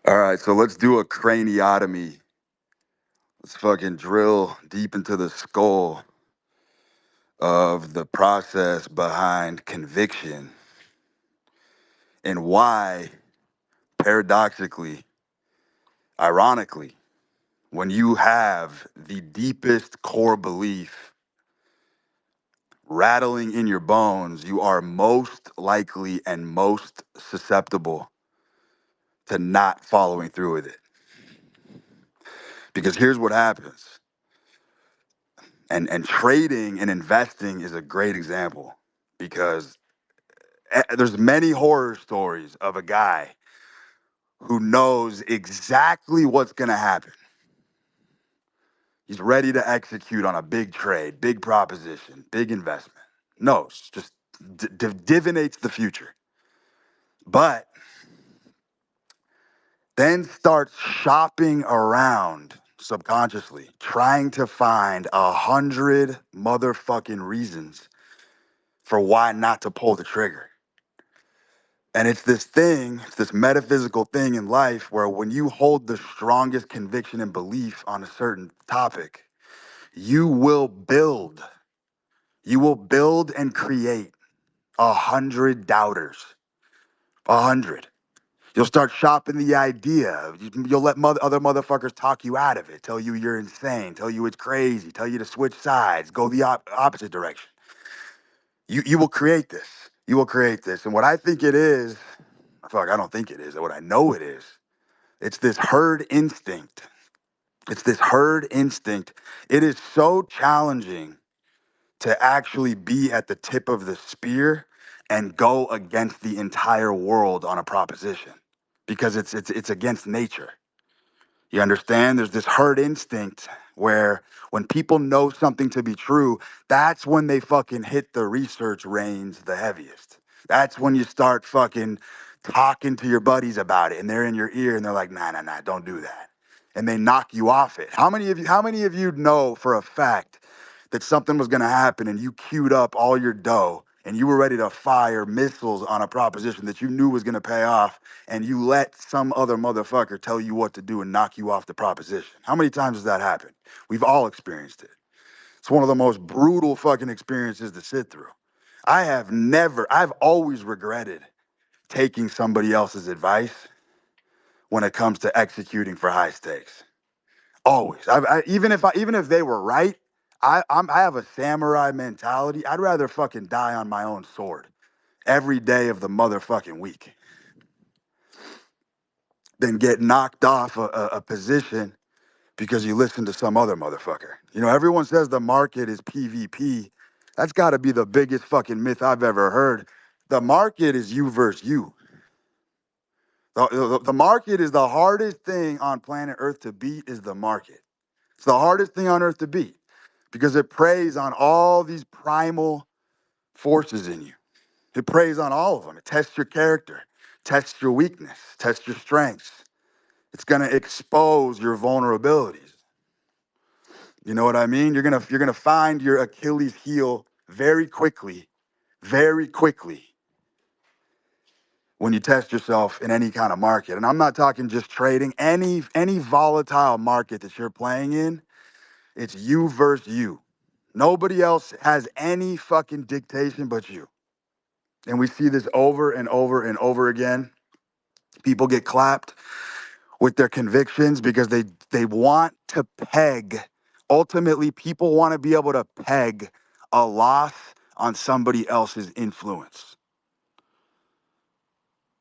All right, so let's do a craniotomy. Let's fucking drill deep into the skull of the process behind conviction and why, paradoxically, ironically, when you have the deepest core belief rattling in your bones, you are most likely and most susceptible to not following through with it. Because here's what happens. And trading and investing is a great example because there's many horror stories of a guy who knows exactly what's going to happen. He's ready to execute on a big trade, big proposition, big investment. Knows, just divinates the future. But then starts shopping around subconsciously, trying to find 100 motherfucking reasons for why not to pull the trigger. And it's this thing, it's this metaphysical thing in life where when you hold the strongest conviction and belief on a certain topic, you will build, you will build and create 100 doubters, 100. You'll start shopping the idea. You'll let other motherfuckers talk you out of it, tell you you're insane, tell you it's crazy, tell you to switch sides, go the opposite direction. You will create this. You will create this. And what I think it is, fuck, I don't think it is. What I know it is, it's this herd instinct. It's this herd instinct. It is so challenging to actually be at the tip of the spear and go against the entire world on a proposition because it's against nature. You understand? There's this herd instinct where when people know something to be true, that's when they fucking hit the research reins the heaviest. That's when you start fucking talking to your buddies about it and they're in your ear and they're like, nah, nah, nah, don't do that. And they knock you off it. How many of you know for a fact that something was gonna happen and you queued up all your dough and you were ready to fire missiles on a proposition that you knew was gonna pay off and you let some other motherfucker tell you what to do and knock you off the proposition? How many times has that happened? We've all experienced it. It's one of the most brutal fucking experiences to sit through. I've always regretted taking somebody else's advice when it comes to executing for high stakes. Always. Even if they were right, I have a samurai mentality. I'd rather fucking die on my own sword every day of the motherfucking week than get knocked off a position because you listen to some other motherfucker. You know, everyone says the market is PvP. That's got to be the biggest fucking myth I've ever heard. The market is you versus you. The market is the hardest thing on planet Earth to beat is the market. It's the hardest thing on earth to beat because it preys on all these primal forces in you. It preys on all of them. It tests your character, tests your weakness, tests your strengths. It's going to expose your vulnerabilities. You know what I mean? You're gonna find your Achilles heel very quickly when you test yourself in any kind of market. And I'm not talking just trading. Any volatile market that you're playing in, it's you versus you. Nobody else has any fucking dictation but you. And we see this over and over and over again. People get clapped with their convictions because they want to peg. Ultimately, people want to be able to peg a loss on somebody else's influence.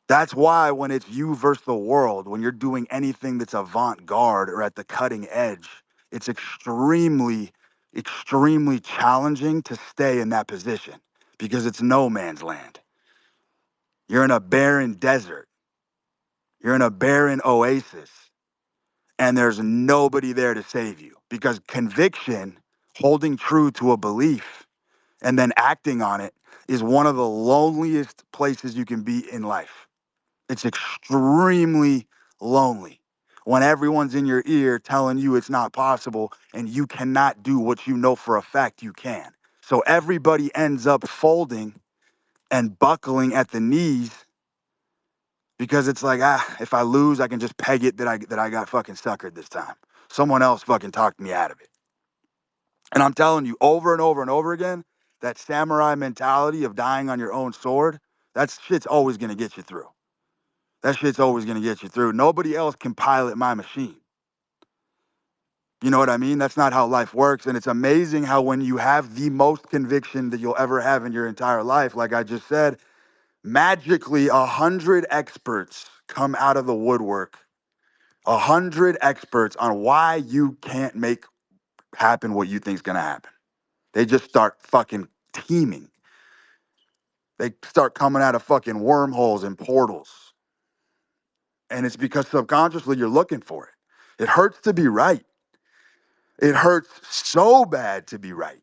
That's why when it's you versus the world, when you're doing anything that's avant-garde or at the cutting edge, it's extremely challenging to stay in that position because it's no man's land. You're in a barren desert. You're in a barren oasis. And there's nobody there to save you because conviction, holding true to a belief and then acting on it, is one of the loneliest places you can be in life. It's extremely lonely when everyone's in your ear telling you it's not possible and you cannot do what you know for a fact you can. So everybody ends up folding and buckling at the knees because it's like, if I lose, I can just peg it that I got fucking suckered this time. Someone else fucking talked me out of it. And I'm telling you, over and over and over again, that samurai mentality of dying on your own sword, that shit's always gonna get you through. That shit's always gonna get you through. Nobody else can pilot my machine. You know what I mean? That's not how life works. And it's amazing how when you have the most conviction that you'll ever have in your entire life, like I just said, magically 100 experts come out of the woodwork. 100 experts on why you can't make happen what you think is gonna happen. They just start fucking teaming. They start coming out of fucking wormholes and portals. And it's because subconsciously you're looking for it. It hurts to be right. It hurts so bad to be right.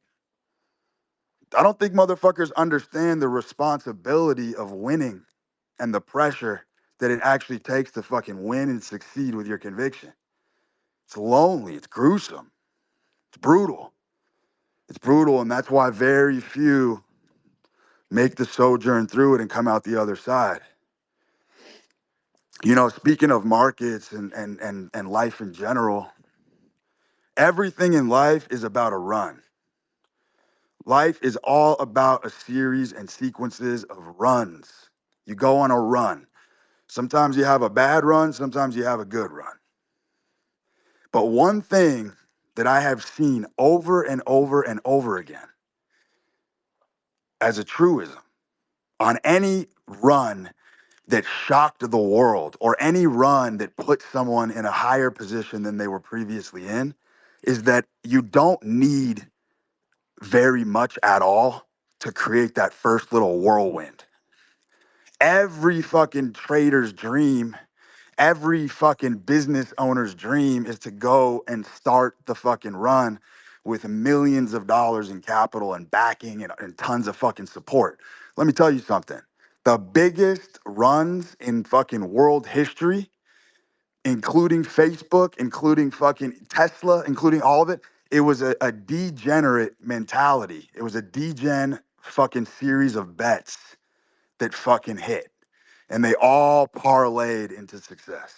I don't think motherfuckers understand the responsibility of winning and the pressure that it actually takes to fucking win and succeed with your conviction. It's lonely. It's gruesome. It's brutal. It's brutal. And that's why very few make the sojourn through it and come out the other side. You know, speaking of markets and life in general, everything in life is about a run. Life is all about a series and sequences of runs. You go on a run. Sometimes you have a bad run, sometimes you have a good run. But one thing that I have seen over and over and over again as a truism on any run that shocked the world or any run that put someone in a higher position than they were previously in is that you don't need very much at all to create that first little whirlwind. Every fucking trader's dream, every fucking business owner's dream is to go and start the fucking run with millions of dollars in capital and backing and tons of fucking support. Let me tell you something. The biggest runs in fucking world history, including Facebook, including fucking Tesla, including all of it, it was a degenerate mentality. It was a degen fucking series of bets that fucking hit. And they all parlayed into success.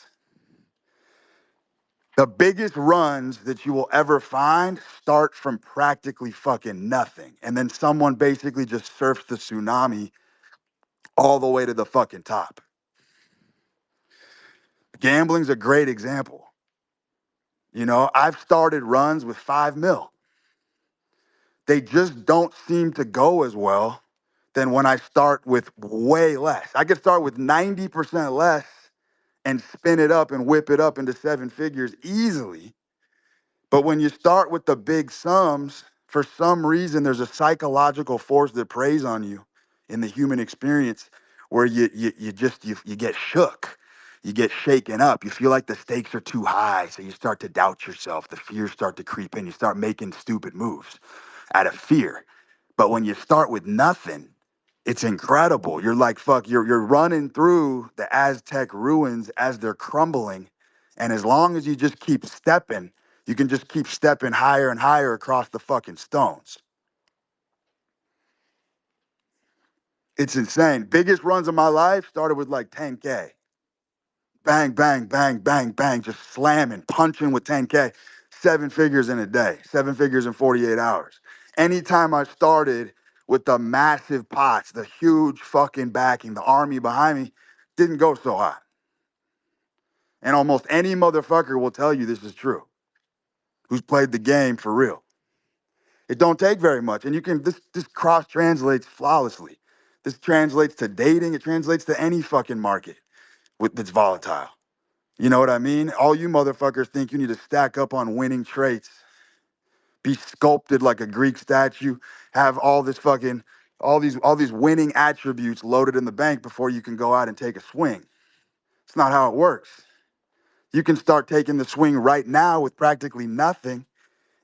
The biggest runs that you will ever find start from practically fucking nothing. And then someone basically just surfs the tsunami all the way to the fucking top. Gambling's a great example. You know, I've started runs with 5 mil. They just don't seem to go as well than when I start with way less. I could start with 90% less and spin it up and whip it up into 7 figures easily. But when you start with the big sums, for some reason, there's a psychological force that preys on you in the human experience where you get shook. You get shaken up. You feel like the stakes are too high. So you start to doubt yourself. The fears start to creep in. You start making stupid moves out of fear. But when you start with nothing, it's incredible. You're like, fuck, you're running through the Aztec ruins as they're crumbling. And as long as you just keep stepping, you can just keep stepping higher and higher across the fucking stones. It's insane. Biggest runs of my life started with like 10K. Bang, bang, bang, bang, bang, just slamming, punching with 10K. 7 figures in a day, 7 figures in 48 hours. Anytime I started with the massive pots, the huge fucking backing, the army behind me, didn't go so hot. And almost any motherfucker will tell you this is true, who's played the game for real. It don't take very much. And you can, this cross translates flawlessly. This translates to dating. It translates to any fucking market that's volatile. You know what I mean? All you motherfuckers think you need to stack up on winning traits, be sculpted like a Greek statue, have all these winning attributes loaded in the bank before you can go out and take a swing. It's not how it works. You can start taking the swing right now with practically nothing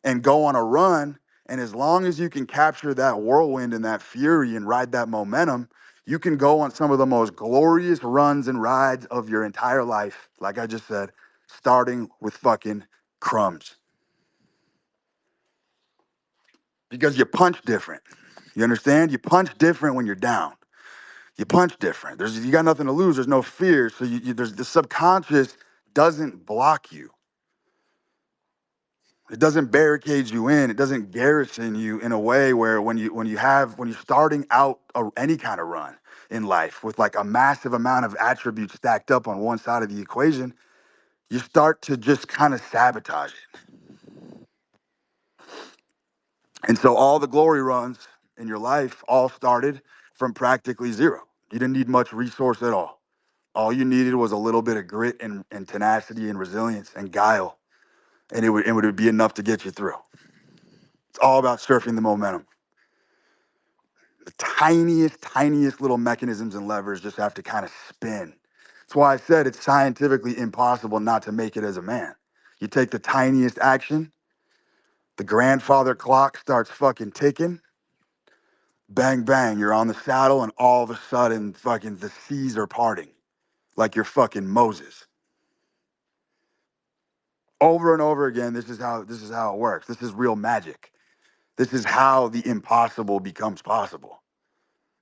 and go on a run. And as long as you can capture that whirlwind and that fury and ride that momentum, you can go on some of the most glorious runs and rides of your entire life, like I just said, starting with fucking crumbs. Because you punch different. You understand? You punch different when you're down. You punch different. You got nothing to lose. There's no fear. So there's the subconscious doesn't block you. It doesn't barricade you in. It doesn't garrison you in a way where when you're starting out any kind of run in life with like a massive amount of attributes stacked up on one side of the equation, you start to just kind of sabotage it. And so all the glory runs in your life all started from practically zero. You didn't need much resource at all. All you needed was a little bit of grit and tenacity and resilience and guile, and it would be enough to get you through. It's all about surfing the momentum. The tiniest little mechanisms and levers just have to kind of spin. That's why I said it's scientifically impossible not to make it as a man. You take the tiniest action, the grandfather clock starts fucking ticking, bang, bang, you're on the saddle, and all of a sudden, fucking the seas are parting like you're fucking Moses. Over and over again, this is how it works. This is real magic. This is how the impossible becomes possible.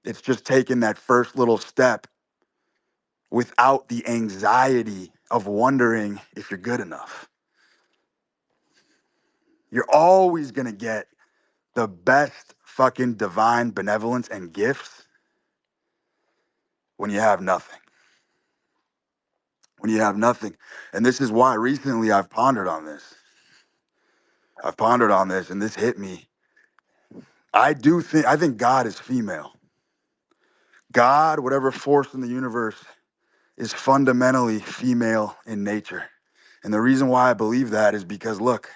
It's just taking that first little step without the anxiety of wondering if you're good enough. You're always gonna get the best fucking divine benevolence and gifts when you have nothing. When you have nothing. And this is why recently I've pondered on this. And this hit me. I think God is female. God, whatever force in the universe, is fundamentally female in nature. And the reason why I believe that is because, look,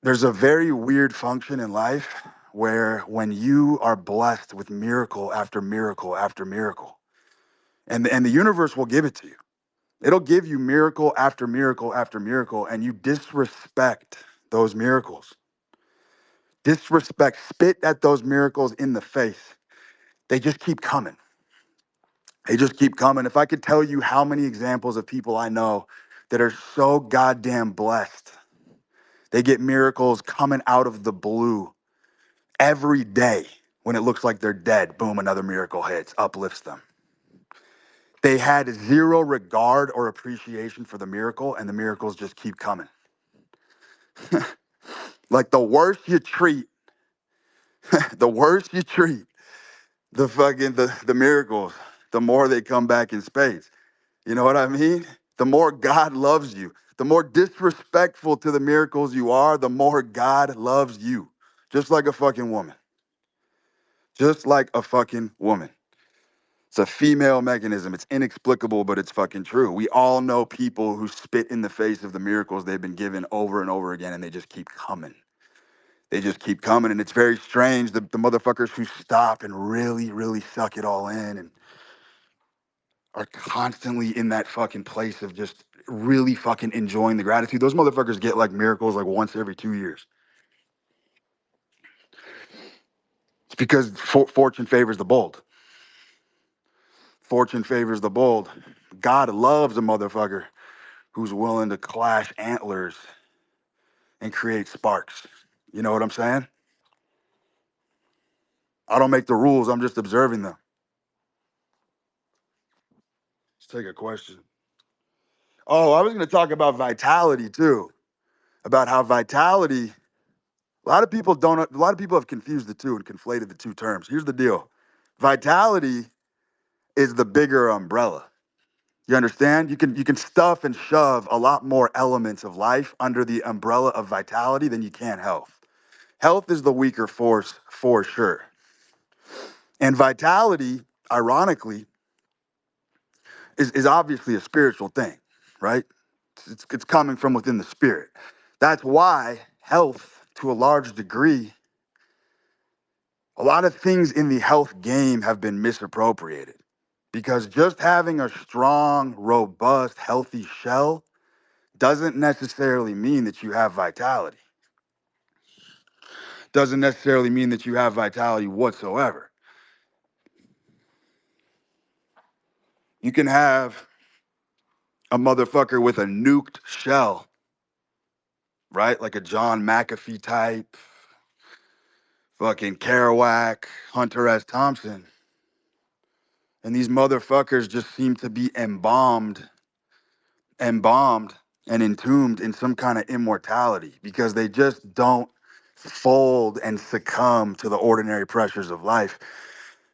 there's a very weird function in life where when you are blessed with miracle after miracle after miracle, and the universe will give it to you. It'll give you miracle after miracle after miracle, and you disrespect those miracles. Spit at those miracles in the face. They just keep coming. They just keep coming. If I could tell you how many examples of people I know that are so goddamn blessed, they get miracles coming out of the blue every day when it looks like they're dead. Boom, another miracle hits, uplifts them. They had zero regard or appreciation for the miracle, and the miracles just keep coming. Like the worse you treat, the worse you treat the miracles, the more they come back in spades. You know what I mean? The more God loves you, the more disrespectful to the miracles you are, the more God loves you. Just like a fucking woman. Just like a fucking woman. It's a female mechanism. It's inexplicable, but it's fucking true. We all know people who spit in the face of the miracles they've been given over and over again, and they just keep coming. They just keep coming, and it's very strange. The motherfuckers who stop and really, really suck it all in and are constantly in that fucking place of just really fucking enjoying the gratitude. Those motherfuckers get like miracles like once every 2 years. It's because fortune favors the bold. Fortune favors the bold. God loves a motherfucker who's willing to clash antlers and create sparks. You know what I'm saying? I don't make the rules. I'm just observing them. Let's take a question. Oh, I was going to talk about vitality too. About how vitality, a lot of people have confused the two and conflated the two terms. Here's the deal. Vitality is the bigger umbrella. You understand? You can stuff and shove a lot more elements of life under the umbrella of vitality than you can health. Health is the weaker force for sure. And vitality, ironically, is obviously a spiritual thing, right? It's coming from within the spirit. That's why health, to a large degree, a lot of things in the health game have been misappropriated. Because just having a strong, robust, healthy shell doesn't necessarily mean that you have vitality. Doesn't necessarily mean that you have vitality whatsoever. You can have a motherfucker with a nuked shell, right? Like a John McAfee type, fucking Kerouac, Hunter S. Thompson. And these motherfuckers just seem to be embalmed and entombed in some kind of immortality because they just don't fold and succumb to the ordinary pressures of life.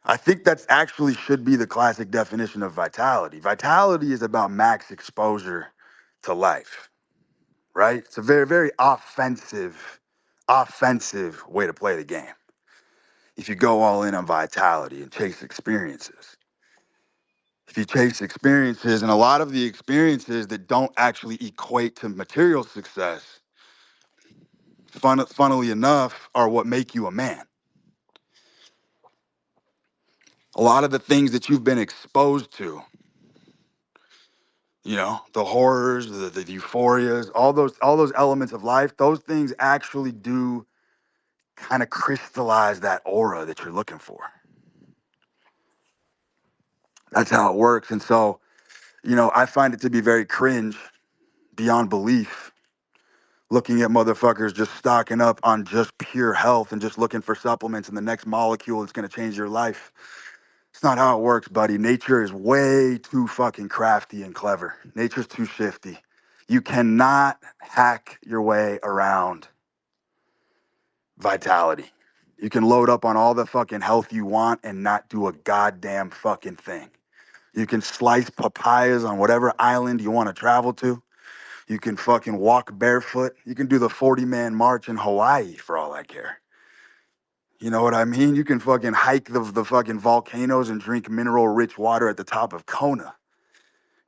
I think that's actually should be the classic definition of vitality. Vitality is about max exposure to life, right? It's a very, very offensive way to play the game. If you go all in on vitality and chase experiences. If you chase experiences, and a lot of the experiences that don't actually equate to material success, funnily enough, are what make you a man. A lot of the things that you've been exposed to, you know, the horrors, the euphorias, all those elements of life, those things actually do kind of crystallize that aura that you're looking for. That's how it works. And so, you know, I find it to be very cringe beyond belief looking at motherfuckers just stocking up on just pure health and just looking for supplements and the next molecule that's going to change your life. It's not how it works, buddy. Nature is way too fucking crafty and clever. Nature's too shifty. You cannot hack your way around vitality. You can load up on all the fucking health you want and not do a goddamn fucking thing. You can slice papayas on whatever island you want to travel to. You can fucking walk barefoot. You can do the 40-man march in Hawaii for all I care. You know what I mean? You can fucking hike the fucking volcanoes and drink mineral rich water at the top of Kona.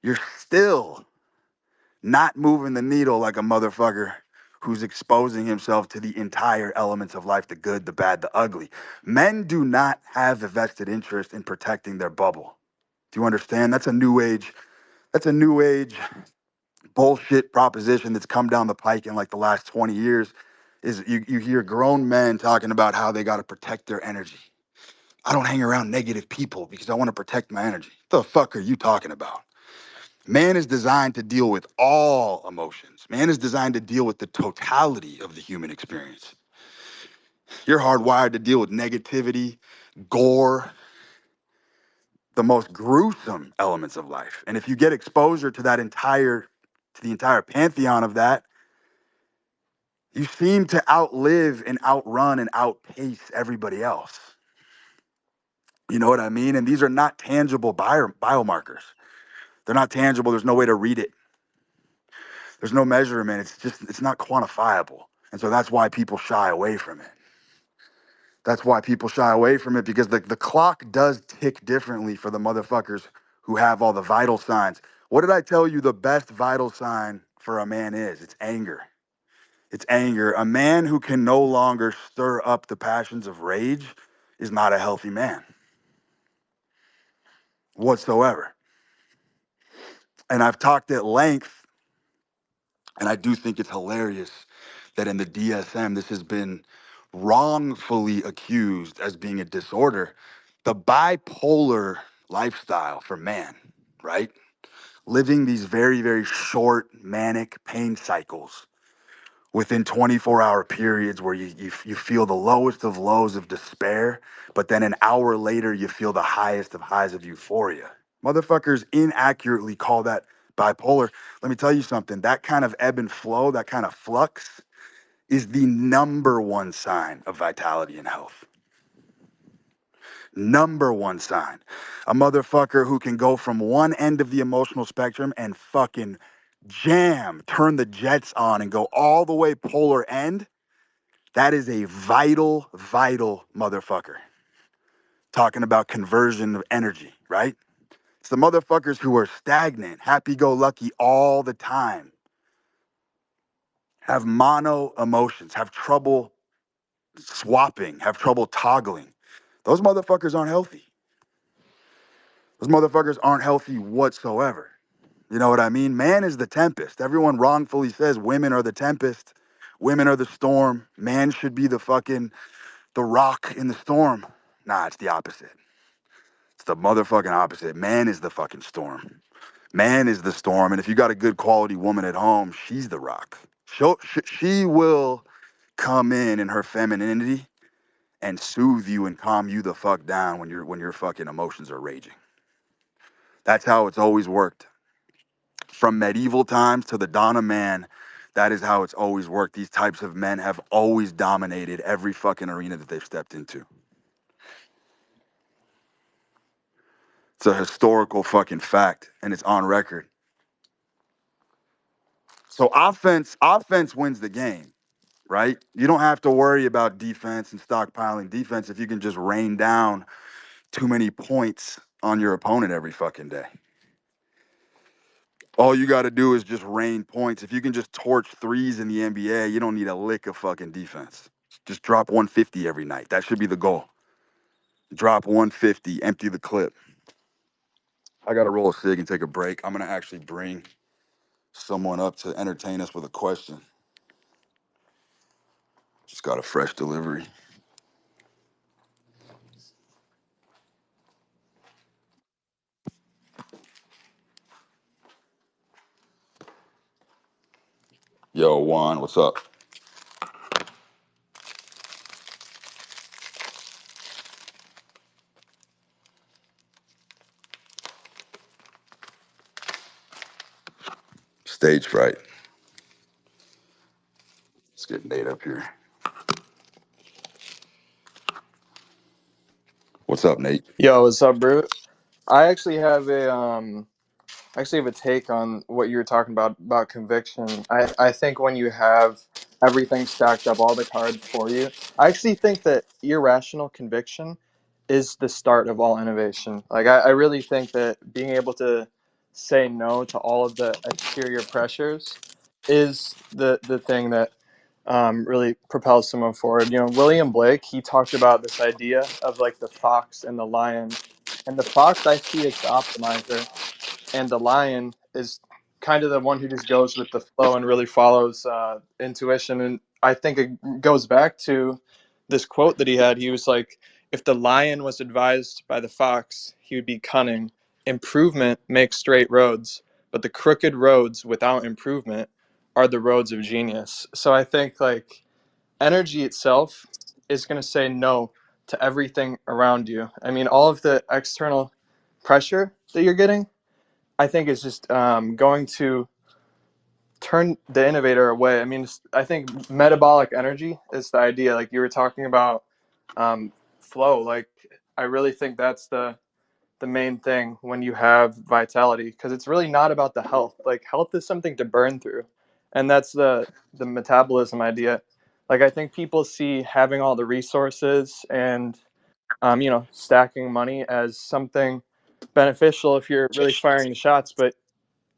You're still not moving the needle like a motherfucker who's exposing himself to the entire elements of life, the good, the bad, the ugly. Men do not have a vested interest in protecting their bubble. Do you understand? That's a new age bullshit proposition that's come down the pike in like the last 20 years. Is you hear grown men talking about how they got to protect their energy. I don't hang around negative people because I want to protect my energy. What the fuck are you talking about? Man is designed to deal with all emotions. Man is designed to deal with the totality of the human experience. You're hardwired to deal with negativity, gore, the most gruesome elements of life. And if you get exposure to the entire pantheon of that, you seem to outlive and outrun and outpace everybody else. You know what I mean? And these are not tangible biomarkers. They're not tangible. There's no way to read it. There's no measurement. It's not quantifiable. And so that's why people shy away from it. That's why people shy away from it, because the clock does tick differently for the motherfuckers who have all the vital signs. What did I tell you the best vital sign for a man is? It's anger. It's anger. A man who can no longer stir up the passions of rage is not a healthy man whatsoever. And I've talked at length, and I do think it's hilarious that in the DSM, this has been wrongfully accused as being a disorder. The bipolar lifestyle for man, right? Living these very, very short manic pain cycles within 24-hour periods where you feel the lowest of lows of despair, but then an hour later you feel the highest of highs of euphoria. Motherfuckers inaccurately call that bipolar. Let me tell you something. That kind of ebb and flow, that kind of flux is the number one sign of vitality and health. Number one sign. A motherfucker who can go from one end of the emotional spectrum and fucking turn the jets on and go all the way polar end. That is a vital motherfucker. Talking about conversion of energy, right? It's the motherfuckers who are stagnant, happy-go-lucky all the time, have mono emotions, have trouble swapping, have trouble toggling. Those motherfuckers aren't healthy. Those motherfuckers aren't healthy whatsoever. You know what I mean? Man is the tempest. Everyone wrongfully says women are the tempest. Women are the storm. Man should be the rock in the storm. Nah, it's the opposite. It's the motherfucking opposite. Man is the fucking storm. Man is the storm. And if you got a good quality woman at home, she's the rock. She will come in her femininity and soothe you and calm you the fuck down when your fucking emotions are raging. That's how it's always worked. From medieval times to the dawn of man, that is how it's always worked. These types of men have always dominated every fucking arena that they've stepped into. It's a historical fucking fact, and it's on record. So offense wins the game, right? You don't have to worry about defense and stockpiling defense if you can just rain down too many points on your opponent every fucking day. All you got to do is just rain points. If you can just torch threes in the NBA, you don't need a lick of fucking defense. Just drop 150 every night. That should be the goal. Drop 150, empty the clip. I got to roll a cig and take a break. I'm going to actually bring someone up to entertain us with a question. Just got a fresh delivery. Yo, Juan, what's up? Stage fright. Let's get Nate up here. What's up, Nate? Yo, what's up, bro? I actually have a take on what you were talking about conviction. I think when you have everything stacked up, all the cards for you, I actually think that irrational conviction is the start of all innovation. Like I really think that being able to say no to all of the exterior pressures is the thing that really propels someone forward. You know, William Blake, he talked about this idea of like the fox and the lion. And the fox I see as the optimizer, and the lion is kind of the one who just goes with the flow and really follows intuition. And I think it goes back to this quote that he had. He was like, if the lion was advised by the fox, he would be cunning. Improvement makes straight roads, but the crooked roads without improvement are the roads of genius. So I think like energy itself is going to say no to everything around you. I mean, all of the external pressure that you're getting, I think is just going to turn the innovator away. I mean, I think metabolic energy is the idea. Like you were talking about flow. Like I really think that's the main thing when you have vitality, because it's really not about the health. Like health is something to burn through, and that's the metabolism idea. Like I think people see having all the resources and stacking money as something beneficial if you're really firing the shots, but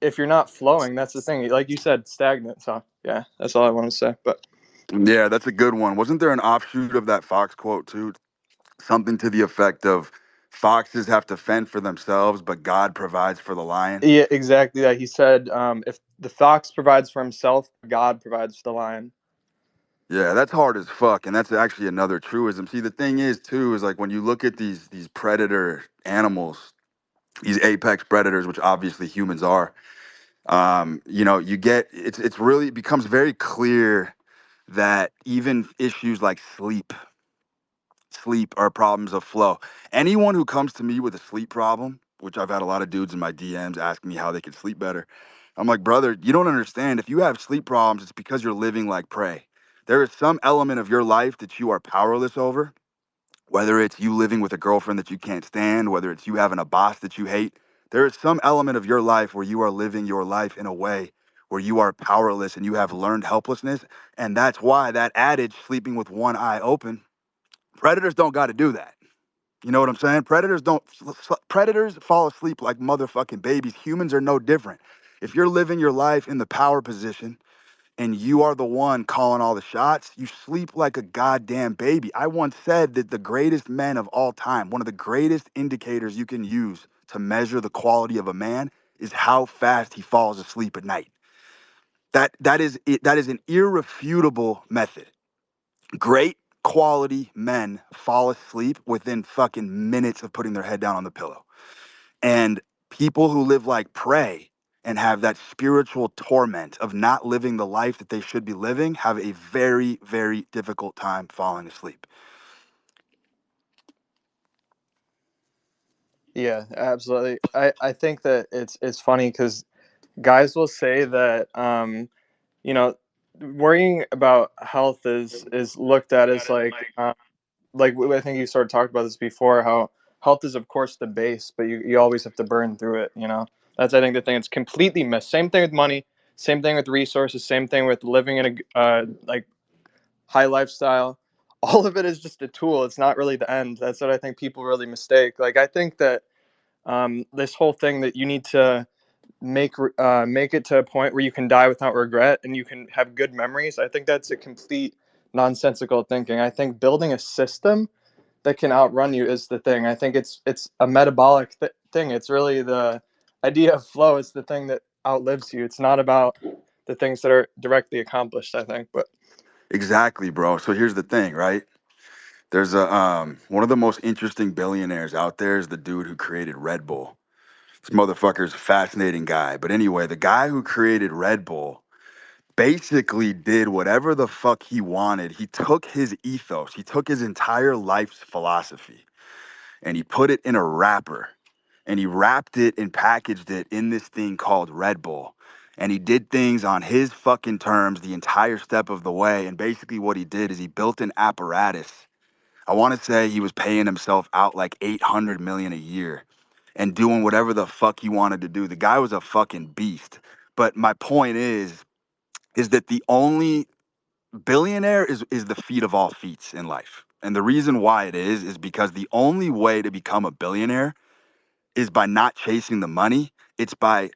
if you're not flowing, that's the thing. Like you said, stagnant. So yeah, that's all I want to say. But Yeah, that's a good one. Wasn't there an offshoot of that Fox quote too? Something to the effect of foxes have to fend for themselves, but God provides for the lion. yeah, exactly that. He said, if the fox provides for himself, God provides for the lion. Yeah, that's hard as fuck, and that's actually another truism. See, the thing is too is like when you look at these predator animals, these apex predators, which obviously humans are, you get it's really it becomes very clear that even issues like sleep are problems of flow. Anyone who comes to me with a sleep problem, which I've had a lot of dudes in my DMs asking me how they could sleep better, I'm like, brother, you don't understand. If you have sleep problems, it's because you're living like prey. There is some element of your life that you are powerless over, whether it's you living with a girlfriend that you can't stand, whether it's you having a boss that you hate. There is some element of your life where you are living your life in a way where you are powerless and you have learned helplessness. And that's why that adage, sleeping with one eye open, predators don't got to do that. You know what I'm saying? Predators fall asleep like motherfucking babies. Humans are no different. If you're living your life in the power position and you are the one calling all the shots, you sleep like a goddamn baby. I once said that the greatest men of all time, one of the greatest indicators you can use to measure the quality of a man is how fast he falls asleep at night. That is an irrefutable method. Great quality men fall asleep within fucking minutes of putting their head down on the pillow. And people who live like prey and have that spiritual torment of not living the life that they should be living have a very, very difficult time falling asleep. Yeah, absolutely. I think that it's funny because guys will say that you know, worrying about health is looked at as like I think you sort of talked about this before, how health is of course the base, but you always have to burn through it. You know, that's I think the thing. It's completely missed. Same thing with money. Same thing with resources. Same thing with living in a like high lifestyle. All of it is just a tool. It's not really the end. That's what I think people really mistake. Like I think that this whole thing that you need to make it to a point where you can die without regret and you can have good memories. I think that's a complete nonsensical thinking. I think building a system that can outrun you is the thing. I think it's a metabolic thing. It's really the idea of flow is the thing that outlives you. It's not about the things that are directly accomplished, I think. But Exactly, bro. So here's the thing, right? There's a one of the most interesting billionaires out there is the dude who created Red Bull. This motherfucker's a fascinating guy. But anyway, the guy who created Red Bull basically did whatever the fuck he wanted. He took his ethos, he took his entire life's philosophy, and he put it in a wrapper. And he wrapped it and packaged it in this thing called Red Bull. And he did things on his fucking terms the entire step of the way. And basically, what he did is he built an apparatus. I want to say he was paying himself out like 800 million a year and doing whatever the fuck he wanted to do. The guy was a fucking beast. But my point is that the only billionaire is the feat of all feats in life. And the reason why it is because the only way to become a billionaire is by not chasing the money. It's by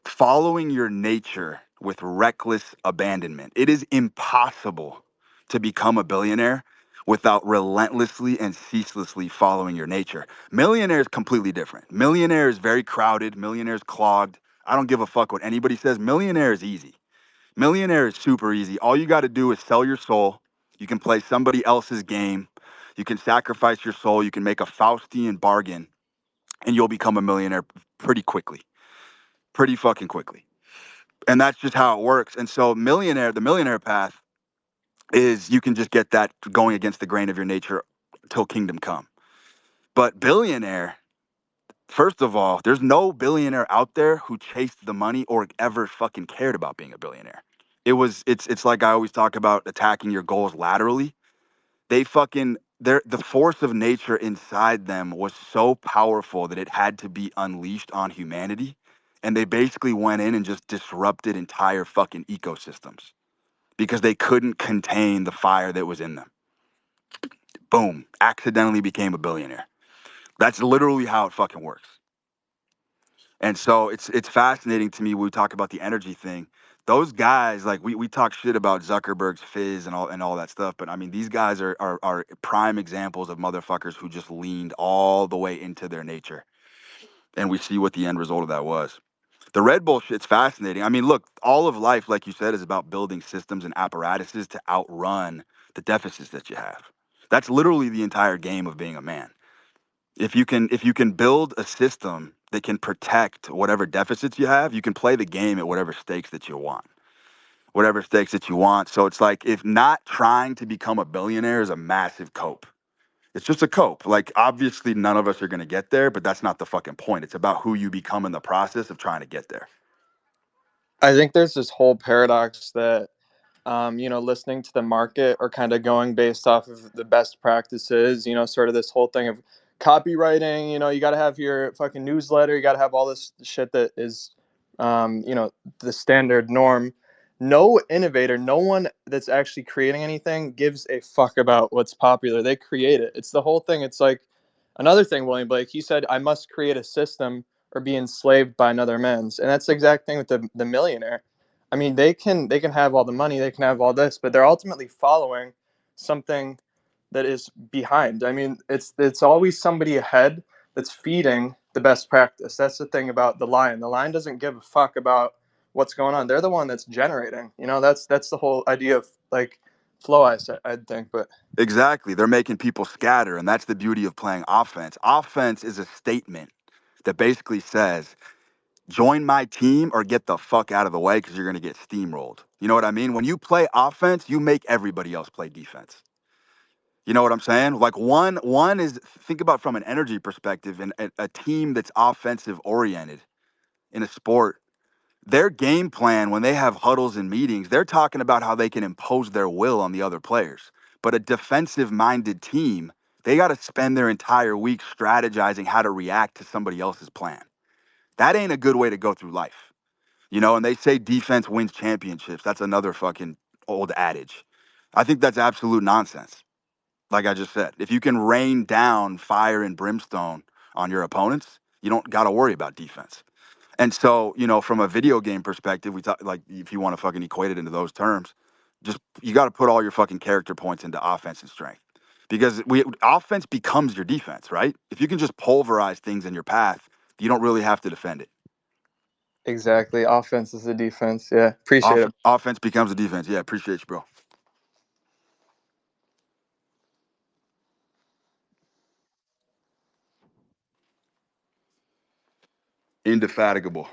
following your nature with reckless abandonment. It is impossible to become a billionaire without relentlessly and ceaselessly following your nature. Millionaire is completely different. Millionaire is very crowded, millionaire is clogged. I don't give a fuck what anybody says. Millionaire is easy. Millionaire is super easy. All you got to do is sell your soul. You can play somebody else's game. You can sacrifice your soul. You can make a Faustian bargain and you'll become a millionaire pretty quickly, pretty fucking quickly. And that's just how it works. And so the millionaire path is you can just get that going against the grain of your nature till kingdom come. But billionaire, first of all, there's no billionaire out there who chased the money or ever fucking cared about being a billionaire. It's like I always talk about attacking your goals laterally. They fucking the force of nature inside them was so powerful that it had to be unleashed on humanity. And they basically went in and just disrupted entire fucking ecosystems because they couldn't contain the fire that was in them. Boom, accidentally became a billionaire. That's literally how it fucking works. And so it's fascinating to me when we talk about the energy thing. Those guys, like we talk shit about Zuckerberg's fizz and all that stuff, but I mean these guys are prime examples of motherfuckers who just leaned all the way into their nature. And we see what the end result of that was. The Red Bull shit's fascinating. I mean, look, all of life, like you said, is about building systems and apparatuses to outrun the deficits that you have. That's literally the entire game of being a man. If you can build a system that can protect whatever deficits you have, you can play the game at whatever stakes that you want. Whatever stakes that you want. So it's like if not trying to become a billionaire is a massive cope. It's just a cope. Like obviously none of us are gonna get there, but that's not the fucking point. It's about who you become in the process of trying to get there. I think there's this whole paradox that listening to the market or kind of going based off of the best practices, sort of this whole thing of copywriting, you got to have your fucking newsletter, you got to have all this shit that is, the standard norm. No innovator, no one that's actually creating anything gives a fuck about what's popular. They create it. It's the whole thing. It's like another thing, William Blake, he said, I must create a system or be enslaved by another man's. And that's the exact thing with the millionaire. I mean, they can have all the money, they can have all this, but they're ultimately following something that is behind. I mean, it's always somebody ahead that's feeding the best practice. That's the thing about the lion. The lion doesn't give a fuck about what's going on. They're the one that's generating. That's the whole idea of like flow. I'd think, but Exactly. They're making people scatter, and that's the beauty of playing offense. Offense is a statement that basically says, join my team or get the fuck out of the way because you're going to get steamrolled. You know what I mean? When you play offense, you make everybody else play defense. You know what I'm saying? Like one is, think about from an energy perspective, and a team that's offensive oriented in a sport, their game plan when they have huddles and meetings, they're talking about how they can impose their will on the other players. But a defensive minded team, they got to spend their entire week strategizing how to react to somebody else's plan. That ain't a good way to go through life. And they say defense wins championships. That's another fucking old adage. I think that's absolute nonsense. Like I just said, if you can rain down fire and brimstone on your opponents, you don't got to worry about defense. And so, from a video game perspective, we talk, like, if you want to fucking equate it into those terms, just you got to put all your fucking character points into offense and strength, because offense becomes your defense, right? If you can just pulverize things in your path, you don't really have to defend it. Exactly. Offense is a defense. Yeah. Appreciate it. Offense becomes a defense. Yeah, appreciate you, bro. Indefatigable.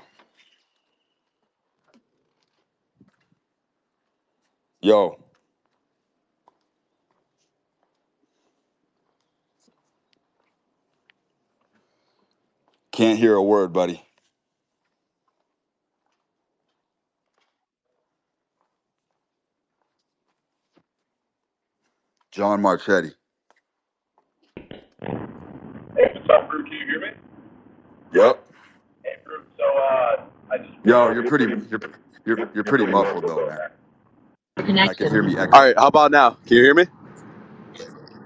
Yo, can't hear a word, buddy. John Marchetti. Hey, what's up, Brew? Can you hear me? Yep. Hey, Brew. So, I just Yo, realized you're pretty pretty muffled muffled though, though, man. man. I can hear me All echo. right, how about now? Can you hear me?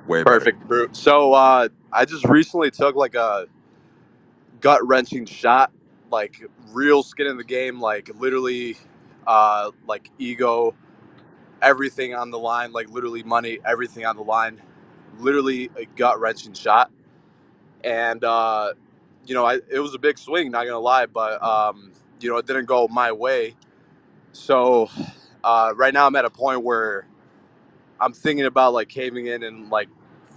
Way better. Perfect, Brew. So, I just recently took like a gut wrenching shot, like real skin in the game, like literally, like ego, everything on the line, like literally money, everything on the line, literally a gut wrenching shot. And, it was a big swing, not gonna lie, but, it didn't go my way. So right now I'm at a point where I'm thinking about like caving in and like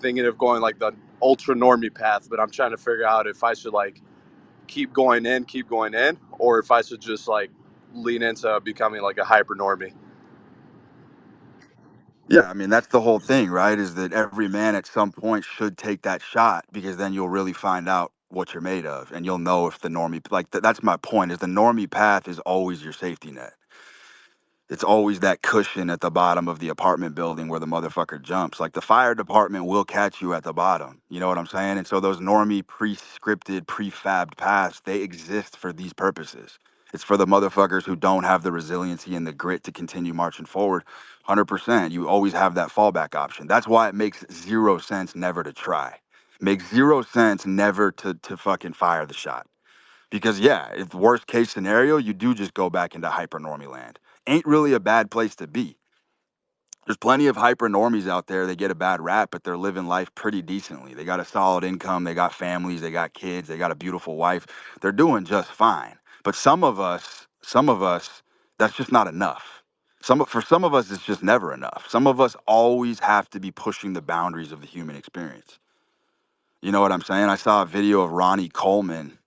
thinking of going like the ultra normie path, but I'm trying to figure out if I should like keep going in, or if I should just like lean into becoming like a hyper normie. Yeah, I mean, that's the whole thing, right? Is that every man at some point should take that shot, because then you'll really find out what you're made of, and you'll know if the normie, like, that's my point, is the normie path is always your safety net. It's always that cushion at the bottom of the apartment building where the motherfucker jumps. Like, the fire department will catch you at the bottom. You know what I'm saying? And so those normie pre-scripted, prefabbed paths, they exist for these purposes. It's for the motherfuckers who don't have the resiliency and the grit to continue marching forward. 100%. You always have that fallback option. That's why it makes zero sense never to try. Makes zero sense never to fucking fire the shot. Because yeah, if worst case scenario, you do just go back into hypernormie land. Ain't really a bad place to be. There's plenty of hypernormies out there. They get a bad rap, but they're living life pretty decently. They got a solid income, they got families, they got kids, they got a beautiful wife. They're doing just fine. But some of us, that's just not enough. For some of us, it's just never enough. Some of us always have to be pushing the boundaries of the human experience. You know what I'm saying? I saw a video of Ronnie Coleman.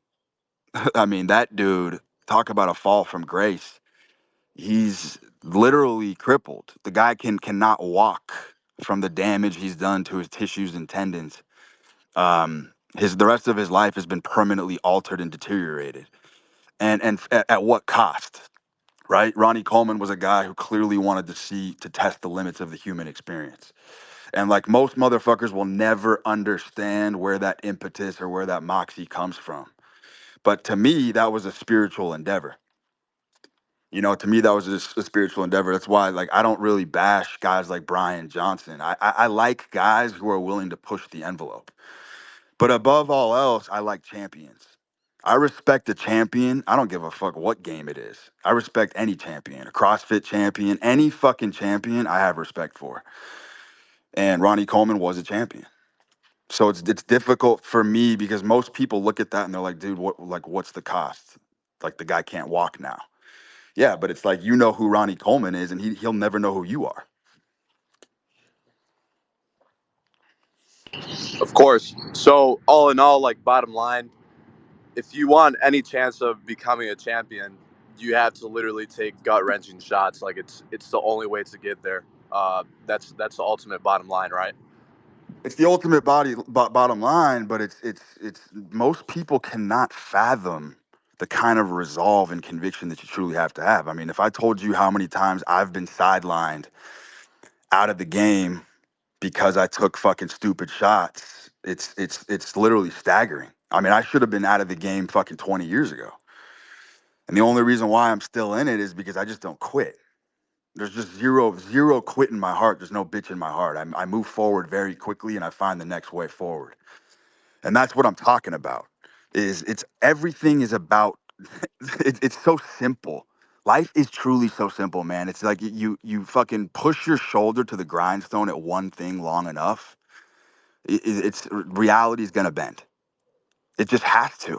I mean, that dude, talk about a fall from grace. He's literally crippled. The guy cannot walk from the damage he's done to his tissues and tendons. The rest of his life has been permanently altered and deteriorated. And at what cost? Right? Ronnie Coleman was a guy who clearly wanted to test the limits of the human experience. And like most motherfuckers will never understand where that impetus or where that moxie comes from. But to me, that was a spiritual endeavor. To me, that was just a spiritual endeavor. That's why, like, I don't really bash guys like Brian Johnson. I like guys who are willing to push the envelope. But above all else, I like champions. I respect a champion. I don't give a fuck what game it is. I respect any champion, a CrossFit champion, any fucking champion I have respect for. And Ronnie Coleman was a champion. So it's difficult for me because most people look at that and they're like, dude, what's the cost? Like, the guy can't walk now. Yeah, but it's like, you know who Ronnie Coleman is, and he'll never know who you are. Of course. So all in all, like bottom line, if you want any chance of becoming a champion, you have to literally take gut wrenching shots. Like it's the only way to get there. That's the ultimate bottom line, right? It's the ultimate bottom line, but it's most people cannot fathom the kind of resolve and conviction that you truly have to have. I mean, if I told you how many times I've been sidelined out of the game because I took fucking stupid shots, it's literally staggering. I mean, I should have been out of the game fucking 20 years ago. And the only reason why I'm still in it is because I just don't quit. There's just zero quit in my heart. There's no bitch in my heart. I move forward very quickly and I find the next way forward. And that's what I'm talking about. Is it's everything is about it's so simple. Life is truly so simple, man. It's like you fucking push your shoulder to the grindstone at one thing long enough. It's reality is gonna bend. It just has to.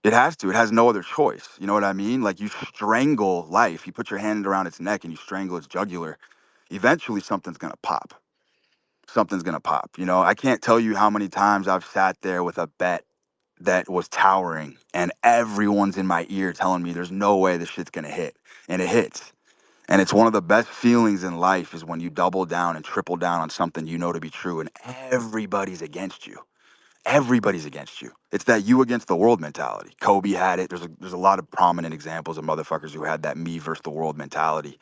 It has to. It has no other choice. You know what I mean? Like you strangle life. You put your hand around its neck and you strangle its jugular. Eventually, something's gonna pop. Something's gonna pop. You know, I can't tell you how many times I've sat there with a bet that was towering and everyone's in my ear telling me there's no way this shit's gonna hit. And it hits. And it's one of the best feelings in life is when you double down and triple down on something you know to be true and everybody's against you. Everybody's against you. It's that you against the world mentality. Kobe had it. There's a lot of prominent examples of motherfuckers who had that me versus the world mentality.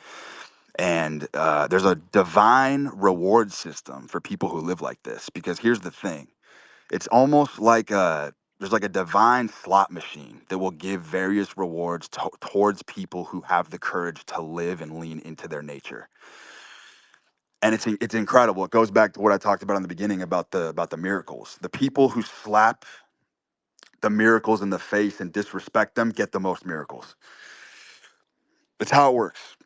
And there's a divine reward system for people who live like this. Because here's the thing: it's almost like there's like a divine slot machine that will give various rewards towards people who have the courage to live and lean into their nature. And it's incredible. It goes back to what I talked about in the beginning about the miracles. The people who slap the miracles in the face and disrespect them get the most miracles. It's how it works,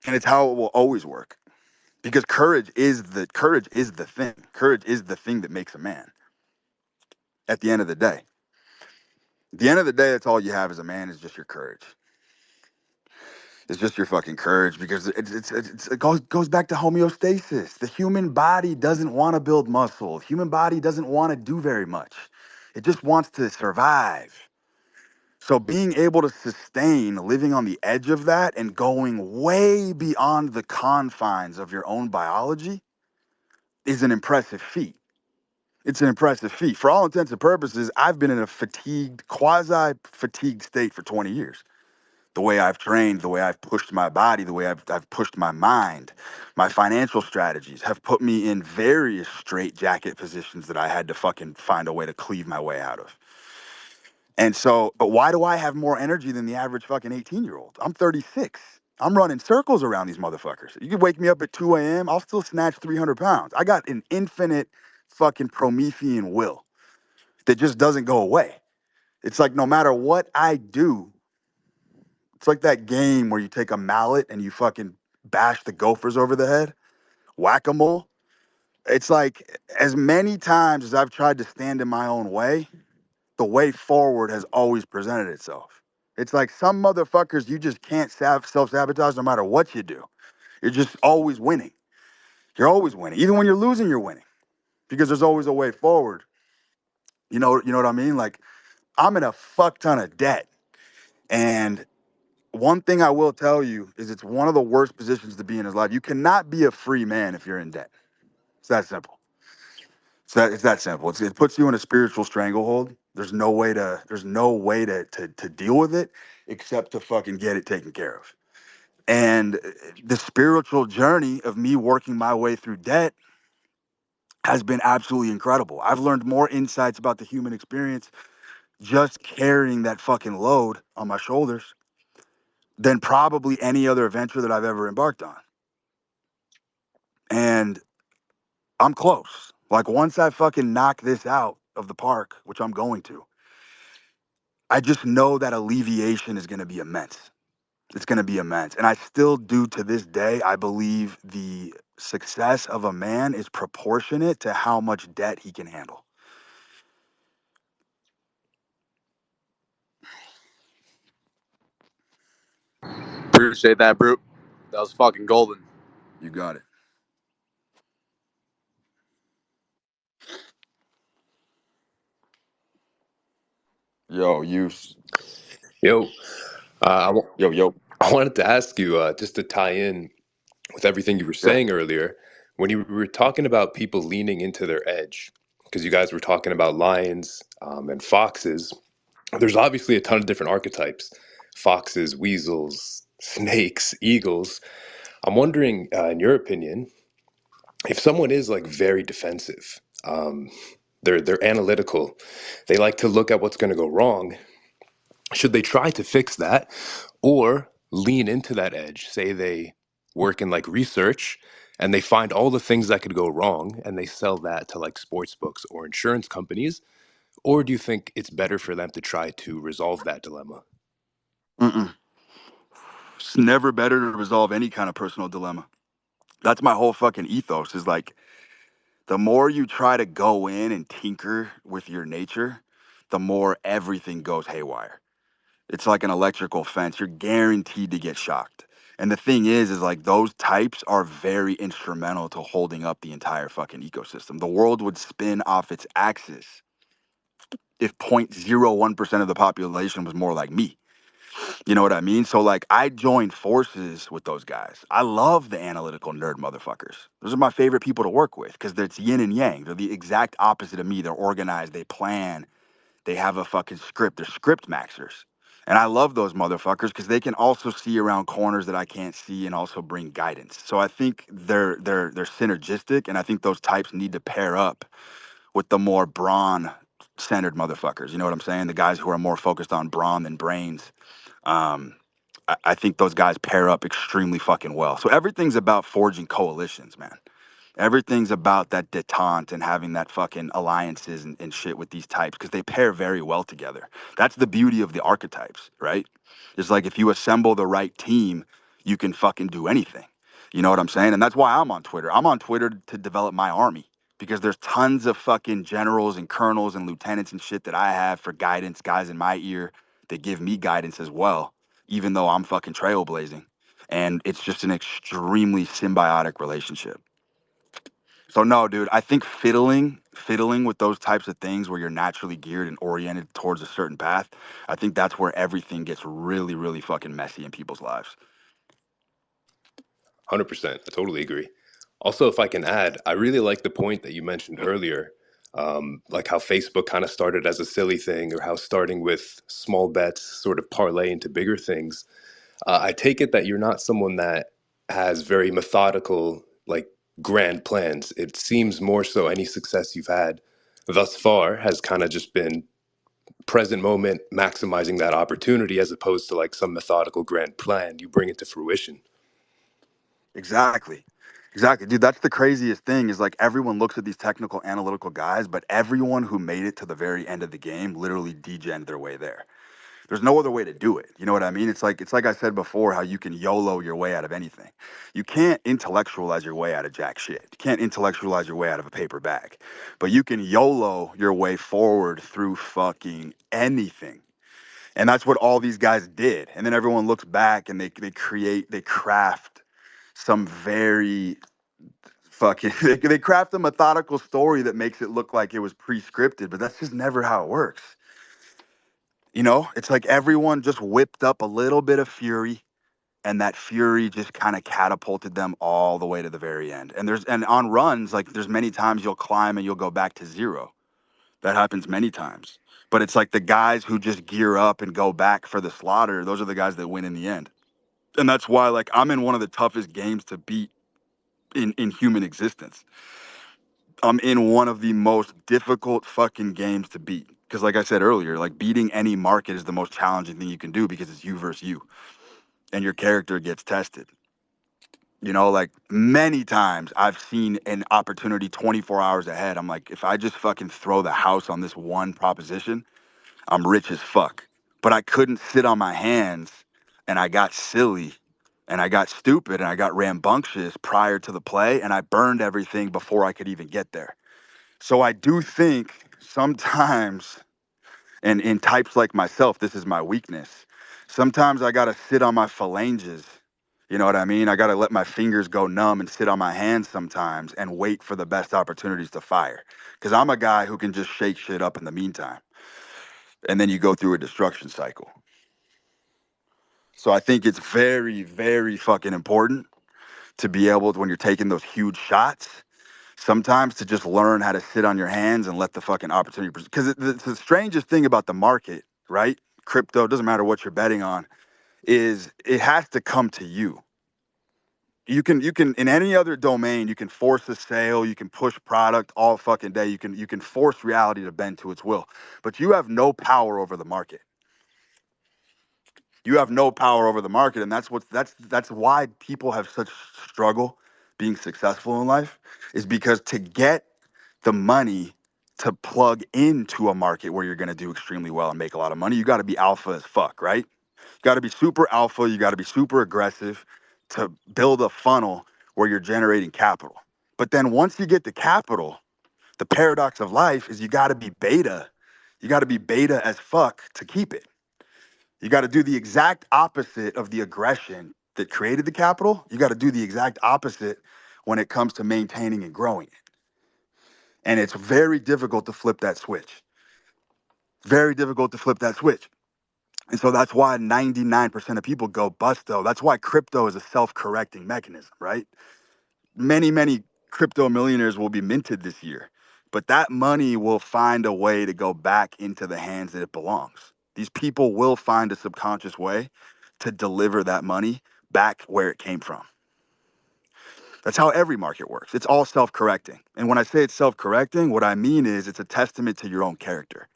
and it's how it will always work. Because courage is the thing. Courage is the thing that makes a man. At the end of the day, at the end of the day, that's all you have as a man is just your courage. It's just your fucking courage because it goes back to homeostasis. The human body doesn't want to build muscle. The human body doesn't want to do very much. It just wants to survive. So being able to sustain living on the edge of that and going way beyond the confines of your own biology is an impressive feat. It's an impressive feat. For all intents and purposes, I've been in a fatigued, quasi-fatigued state for 20 years. The way I've trained, the way I've pushed my body, the way I've pushed my mind, my financial strategies have put me in various straitjacket positions that I had to fucking find a way to cleave my way out of. And so, but why do I have more energy than the average fucking 18-year-old? I'm 36. I'm running circles around these motherfuckers. You could wake me up at 2 a.m., I'll still snatch 300 pounds. I got an infinite fucking Promethean will that just doesn't go away. It's like no matter what I do, it's like that game where you take a mallet and you fucking bash the gophers over the head, whack-a-mole. It's like as many times as I've tried to stand in my own way, the way forward has always presented itself. It's like some motherfuckers you just can't self-sabotage no matter what you do. You're just always winning. You're always winning. Even when you're losing, you're winning because there's always a way forward. You know what I mean? Like I'm in a fuck ton of debt. And one thing I will tell you is it's one of the worst positions to be in his life. You cannot be a free man if you're in debt. It's that simple. It's that simple. It puts you in a spiritual stranglehold. There's no way to deal with it except to fucking get it taken care of. And the spiritual journey of me working my way through debt has been absolutely incredible. I've learned more insights about the human experience just carrying that fucking load on my shoulders than probably any other adventure that I've ever embarked on. And I'm close. Like once I fucking knock this out of the park, which I'm going to, I just know that alleviation is going to be immense. It's going to be immense. And I still do to this day, I believe the success of a man is proportionate to how much debt he can handle. Appreciate that, Brute. That was fucking golden. You got it. Yo, you. Yo, Yo, yo. I wanted to ask you just to tie in with everything you were Yeah. saying earlier. When you were talking about people leaning into their edge, because you guys were talking about lions and foxes, there's obviously a ton of different archetypes: foxes, weasels, snakes, eagles. I'm wondering, in your opinion, if someone is like very defensive, they're analytical, they like to look at what's going to go wrong, should they try to fix that or lean into that edge? Say they work in like research and they find all the things that could go wrong and they sell that to like sports books or insurance companies, or do you think it's better for them to try to resolve that dilemma? Mm-mm. It's never better to resolve any kind of personal dilemma. That's my whole fucking ethos is like the more you try to go in and tinker with your nature, the more everything goes haywire. It's like an electrical fence. You're guaranteed to get shocked. And the thing is like those types are very instrumental to holding up the entire fucking ecosystem. The world would spin off its axis if 0.01% of the population was more like me. You know what I mean? So like I joined forces with those guys. I love the analytical nerd motherfuckers. Those are my favorite people to work with because it's yin and yang. They're the exact opposite of me. They're organized, they plan, they have a fucking script. They're script maxers. And I love those motherfuckers because they can also see around corners that I can't see and also bring guidance. So I think they're synergistic, and I think those types need to pair up with the more brawn centered motherfuckers. You know what I'm saying? The guys who are more focused on brawn than brains. Um, I think those guys pair up extremely fucking well. So everything's about forging coalitions, man. Everything's about that detente and having that fucking alliances and shit with these types because they pair very well together. That's the beauty of the archetypes, right? It's like if you assemble the right team, you can fucking do anything. You know what I'm saying? And that's why I'm on Twitter. I'm on Twitter to develop my army because there's tons of fucking generals and colonels and lieutenants and shit that I have for guidance, guys in my ear that give me guidance as well, even though I'm fucking trailblazing. And it's just an extremely symbiotic relationship. So no, dude, I think fiddling with those types of things where you're naturally geared and oriented towards a certain path, I think that's where everything gets really, really fucking messy in people's lives. 100%. I totally agree. Also, if I can add, I really like the point that you mentioned earlier, like how Facebook kind of started as a silly thing, or how starting with small bets sort of parlay into bigger things. I take it that you're not someone that has very methodical, like grand plans. It seems more so any success you've had thus far has kind of just been present moment, maximizing that opportunity, as opposed to like some methodical grand plan you bring into fruition. Exactly. Exactly. Dude, that's the craziest thing is like everyone looks at these technical analytical guys, but everyone who made it to the very end of the game literally degened their way there. There's no other way to do it. You know what I mean? It's like I said before, how you can YOLO your way out of anything. You can't intellectualize your way out of jack shit. You can't intellectualize your way out of a paper bag. But you can YOLO your way forward through fucking anything. And that's what all these guys did. And then everyone looks back and they craft some very fucking they craft a methodical story that makes it look like it was pre-scripted, but that's just never how it works. You know, it's like everyone just whipped up a little bit of fury, and that fury just kind of catapulted them all the way to the very end. And on runs, like there's many times you'll climb and you'll go back to zero. That happens many times. But it's like the guys who just gear up and go back for the slaughter, those are the guys that win in the end. And that's why like I'm in one of the toughest games to beat in human existence. I'm in one of the most difficult fucking games to beat. Because like I said earlier, like beating any market is the most challenging thing you can do because it's you versus you. And your character gets tested. You know, like many times I've seen an opportunity 24 hours ahead. I'm like, if I just fucking throw the house on this one proposition, I'm rich as fuck. But I couldn't sit on my hands and I got silly and I got stupid and I got rambunctious prior to the play and I burned everything before I could even get there. So I do think sometimes, and in types like myself, this is my weakness. Sometimes I gotta sit on my phalanges. You know what I mean? I gotta let my fingers go numb and sit on my hands sometimes and wait for the best opportunities to fire. Cause I'm a guy who can just shake shit up in the meantime. And then you go through a destruction cycle. So I think it's very, very fucking important to be able to, when you're taking those huge shots, sometimes to just learn how to sit on your hands and let the fucking opportunity, because the strangest thing about the market, right? Crypto, doesn't matter what you're betting on, is it has to come to you. You can in any other domain, you can force a sale, you can push product all fucking day, you can force reality to bend to its will, but you have no power over the market. You have no power over the market, and that's why people have such struggle being successful in life, is because to get the money to plug into a market where you're going to do extremely well and make a lot of money, you got to be alpha as fuck, right? You got to be super alpha, you got to be super aggressive to build a funnel where you're generating capital. But then once you get the capital, the paradox of life is you got to be beta. You got to be beta as fuck to keep it. You got to do the exact opposite of the aggression that created the capital. You got to do the exact opposite when it comes to maintaining and growing it. And it's very difficult to flip that switch. Very difficult to flip that switch. And so that's why 99% of people go bust, though. That's why crypto is a self-correcting mechanism, right? Many crypto millionaires will be minted this year, but that money will find a way to go back into the hands that it belongs. These people will find a subconscious way to deliver that money back where it came from. That's how every market works. It's all self-correcting. And when I say it's self-correcting, what I mean is it's a testament to your own character.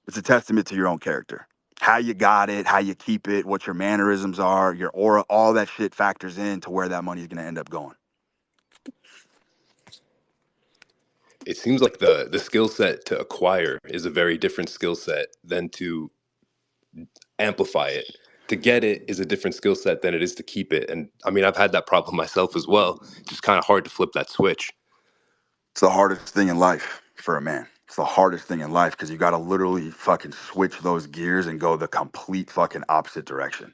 It's a testament to your own character. How you got it, how you keep it, what your mannerisms are, your aura, all that shit factors in to where that money is going to end up going. It seems like the skill set to acquire is a very different skill set than to amplify it. To get it is a different skill set than it is to keep it. And I mean, I've had that problem myself as well. Just kind of hard to flip that switch. It's the hardest thing in life for a man. It's the hardest thing in life because you got to literally fucking switch those gears and go the complete fucking opposite direction.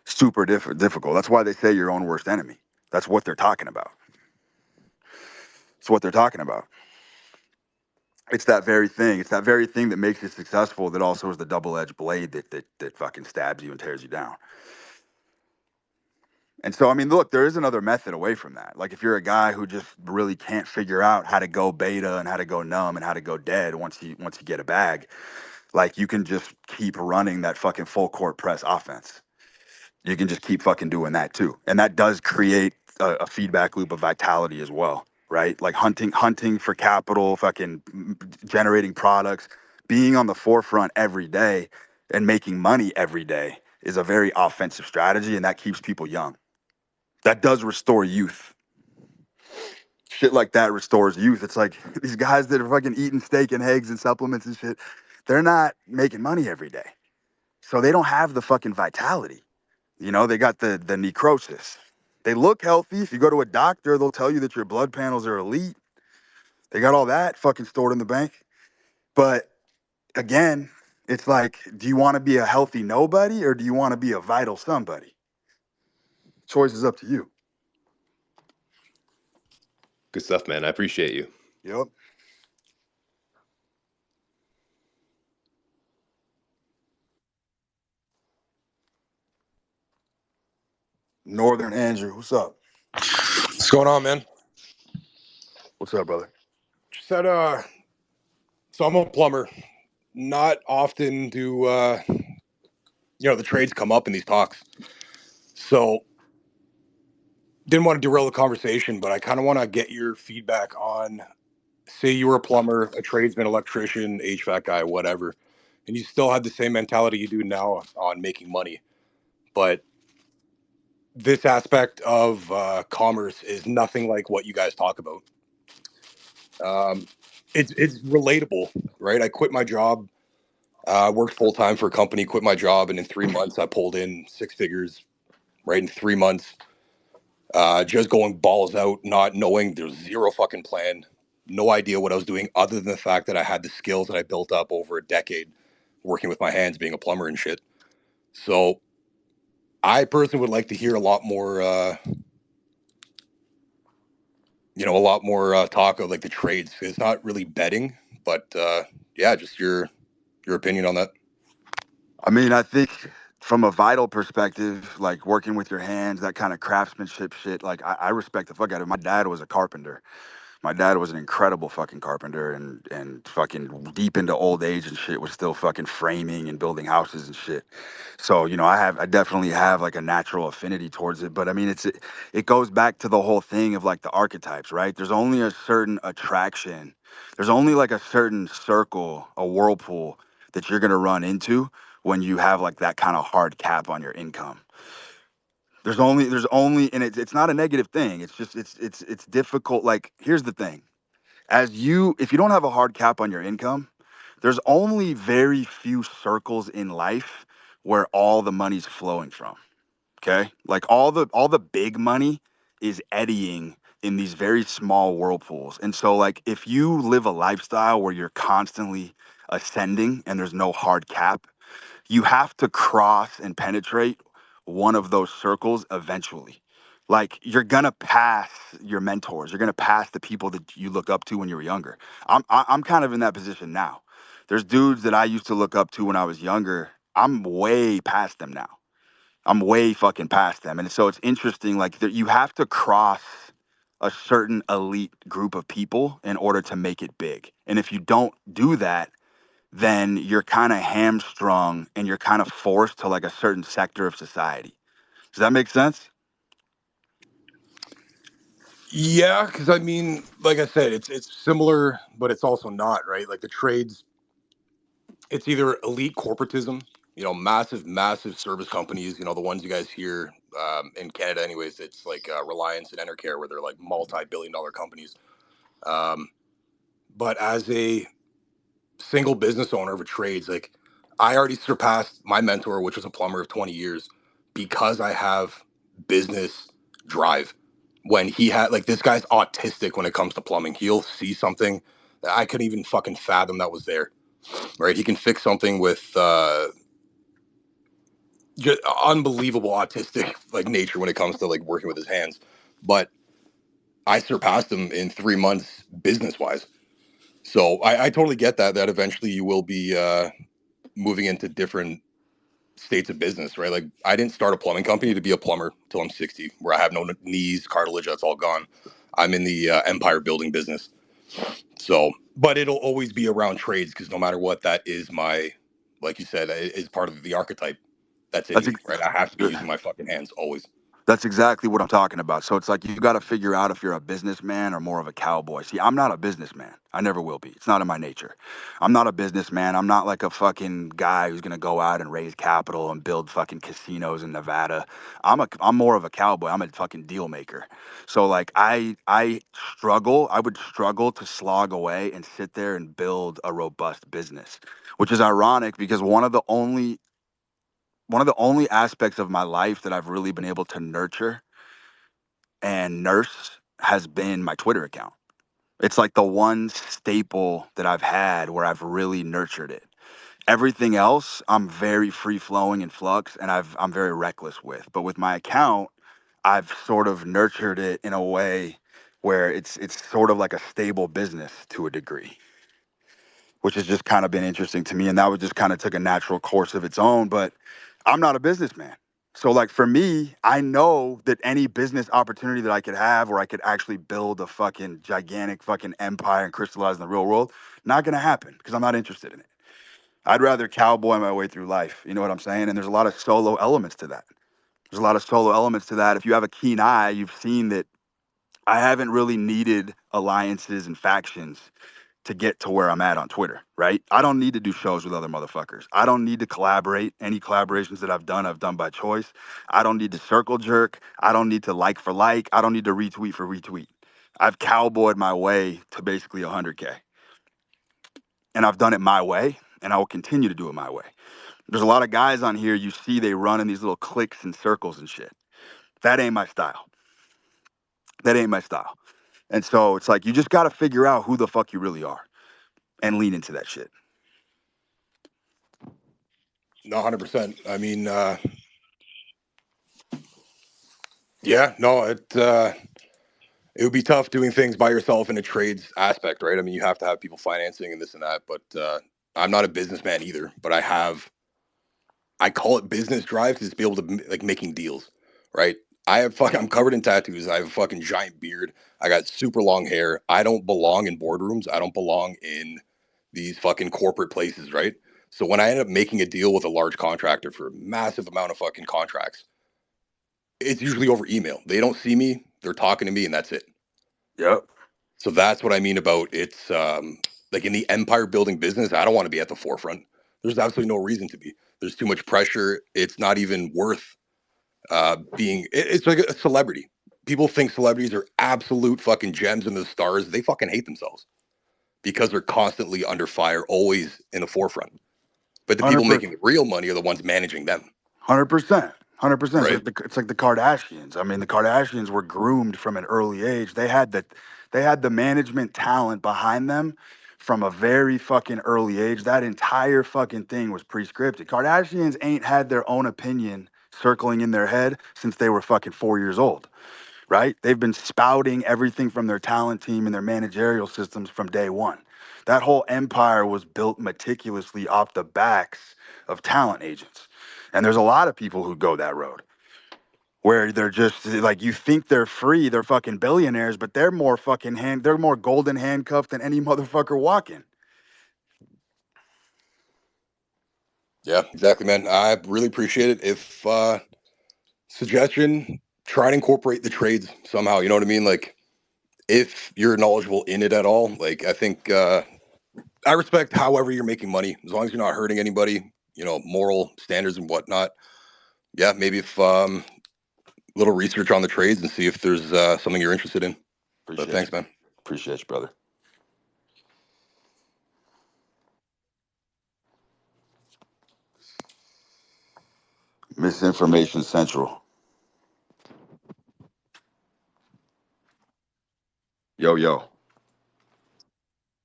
Super difficult. That's why they say your own worst enemy. That's what they're talking about. It's what they're talking about. It's that very thing. It's that very thing that makes you successful that also is the double-edged blade that fucking stabs you and tears you down. And so, I mean, look, there is another method away from that. Like if you're a guy who just really can't figure out how to go beta and how to go numb and how to go dead once you get a bag, like you can just keep running that fucking full court press offense. You can just keep fucking doing that too. And that does create a feedback loop of vitality as well, right? Like hunting for capital, fucking generating products, being on the forefront every day and making money every day is a very offensive strategy, and that keeps people young. That does restore youth. Shit like that restores youth. It's like these guys that are fucking eating steak and eggs and supplements and shit, they're not making money every day. So they don't have the fucking vitality. You know, they got the necrosis. They look healthy. If you go to a doctor, they'll tell you that your blood panels are elite. They got all that fucking stored in the bank. But again, it's like, do you want to be a healthy nobody or do you want to be a vital somebody? Choice is up to you. Good stuff, man. I appreciate you. Yep. Northern Andrew, what's up? What's going on, man? What's up, brother? Just had so I'm a plumber. Not often do the trades come up in these talks. So didn't want to derail the conversation, but I kind of want to get your feedback on, say you were a plumber, a tradesman, electrician, HVAC guy, whatever, and you still had the same mentality you do now on making money, but this aspect of commerce is nothing like what you guys talk about. It's relatable, right? I quit my job. Worked full time for a company, quit my job, and in 3 months I pulled in six figures. Right in 3 months, just going balls out, not knowing, there's zero fucking plan, no idea what I was doing, other than the fact that I had the skills that I built up over a decade working with my hands, being a plumber and shit. So I personally would like to hear a lot more, talk of like the trades. It's not really betting, but yeah, just your opinion on that. I mean, I think from a vital perspective, like working with your hands, that kind of craftsmanship shit, like I respect the fuck out of it. My dad was a carpenter. My dad was an incredible fucking carpenter, and fucking deep into old age and shit was still fucking framing and building houses and shit. So, I definitely have like a natural affinity towards it. But I mean, it goes back to the whole thing of like the archetypes, right? There's only a certain attraction. There's only like a certain circle, a whirlpool that you're gonna run into when you have like that kind of hard cap on your income. There's only, and it's not a negative thing. It's just it's difficult. Like, here's the thing: if you don't have a hard cap on your income, there's only very few circles in life where all the money's flowing from. Okay, like all the big money is eddying in these very small whirlpools. And so, like, if you live a lifestyle where you're constantly ascending and there's no hard cap, you have to cross and penetrate one of those circles eventually. Like, you're gonna pass your mentors, you're gonna pass the people that you look up to when you were younger. I'm kind of in that position now. There's dudes that I used to look up to when I was younger. I'm way past them now. I'm way fucking past them. And so it's interesting, like, that you have to cross a certain elite group of people in order to make it big. And if you don't do that, then you're kind of hamstrung and you're kind of forced to like a certain sector of society. Does that make sense? Yeah, because I mean, like I said, it's similar, but it's also not, right? Like the trades, it's either elite corporatism, massive, massive service companies, the ones you guys hear in Canada, anyways. It's like Reliance and Enercare, where they're like multi-billion-dollar companies. Um, but as a single business owner of a trades, like I already surpassed my mentor, which was a plumber of 20 years, because I have business drive. When he had, like, this guy's autistic when it comes to plumbing. He'll see something that I couldn't even fucking fathom that was there. Right? He can fix something with just unbelievable autistic like nature when it comes to like working with his hands. But I surpassed him in 3 months business wise. So I totally get that eventually you will be moving into different states of business, right? Like I didn't start a plumbing company to be a plumber till I'm 60, where I have no knees, cartilage, that's all gone. I'm in the empire building business. So, but it'll always be around trades because no matter what, that is my, like you said, is part of the archetype that's in That's me, right? I have to be using my fucking hands always. That's exactly what I'm talking about. So it's like you got to figure out if you're a businessman or more of a cowboy. See, I'm not a businessman. I never will be. It's not in my nature. I'm not a businessman. I'm not like a fucking guy who's gonna go out and raise capital and build fucking casinos in Nevada. I'm more of a cowboy. I'm a fucking deal maker. So like I would struggle to slog away and sit there and build a robust business, which is ironic because one of the only aspects of my life that I've really been able to nurture and nurse has been my Twitter account. It's like the one staple that I've had where I've really nurtured it. Everything else, I'm very free flowing in flux and I'm very reckless with. But with my account, I've sort of nurtured it in a way where it's sort of like a stable business to a degree, which has just kind of been interesting to me. And that was just kind of took a natural course of its own. But I'm not a businessman. So, like, for me, I know that any business opportunity that I could have where I could actually build a fucking gigantic fucking empire and crystallize in the real world, not going to happen because I'm not interested in it. I'd rather cowboy my way through life. You know what I'm saying? And there's a lot of solo elements to that. There's a lot of solo elements to that. If you have a keen eye, you've seen that I haven't really needed alliances and factions to get to where I'm at on Twitter, right? I don't need to do shows with other motherfuckers. I don't need to collaborate. Any collaborations that I've done by choice. I don't need to circle jerk. I don't need to like for like. I don't need to retweet for retweet. I've cowboyed my way to basically 100K. And I've done it my way, and I will continue to do it my way. There's a lot of guys on here you see they run in these little cliques and circles and shit. That ain't my style. That ain't my style. And so it's like you just got to figure out who the fuck you really are and lean into that shit. No, 100%. I mean, yeah, no, it would be tough doing things by yourself in a trades aspect, right? I mean, you have to have people financing and this and that, but I'm not a businessman either, but I have I call it business drive because it's be able to like making deals, right? I'm covered in tattoos. I have a fucking giant beard. I got super long hair. I don't belong in boardrooms. I don't belong in these fucking corporate places, right? So when I end up making a deal with a large contractor for a massive amount of fucking contracts, it's usually over email. They don't see me. They're talking to me, and that's it. Yep. So that's what I mean about it's like in the empire building business. I don't want to be at the forefront. There's absolutely no reason to be. There's too much pressure. It's not even worth being. It's like a celebrity. People think celebrities are absolute fucking gems and the stars. They fucking hate themselves because they're constantly under fire, always in the forefront. But the people 100%. making the real money are the ones managing them, 100%. 100%. right? It's like the Kardashians. I mean, the Kardashians were groomed from an early age. They had the management talent behind them from a very fucking early age. That entire fucking thing was pre-scripted. Kardashians ain't had their own opinion circling in their head since they were fucking 4 years old, right? They've been spouting everything from their talent team and their managerial systems from day one. That whole empire was built meticulously off the backs of talent agents. And there's a lot of people who go that road where they're just like, you think they're free, they're fucking billionaires, but they're more golden handcuffed than any motherfucker walking. Yeah, exactly, man. I really appreciate it. If suggestion, try to incorporate the trades somehow. You know what I mean? Like if you're knowledgeable in it at all, like I think I respect however you're making money as long as you're not hurting anybody. You know, moral standards and whatnot. Yeah, maybe if little research on the trades and see if there's something you're interested in. But Appreciate you. thanks, man. Appreciate you, brother. Misinformation Central. Yo, yo.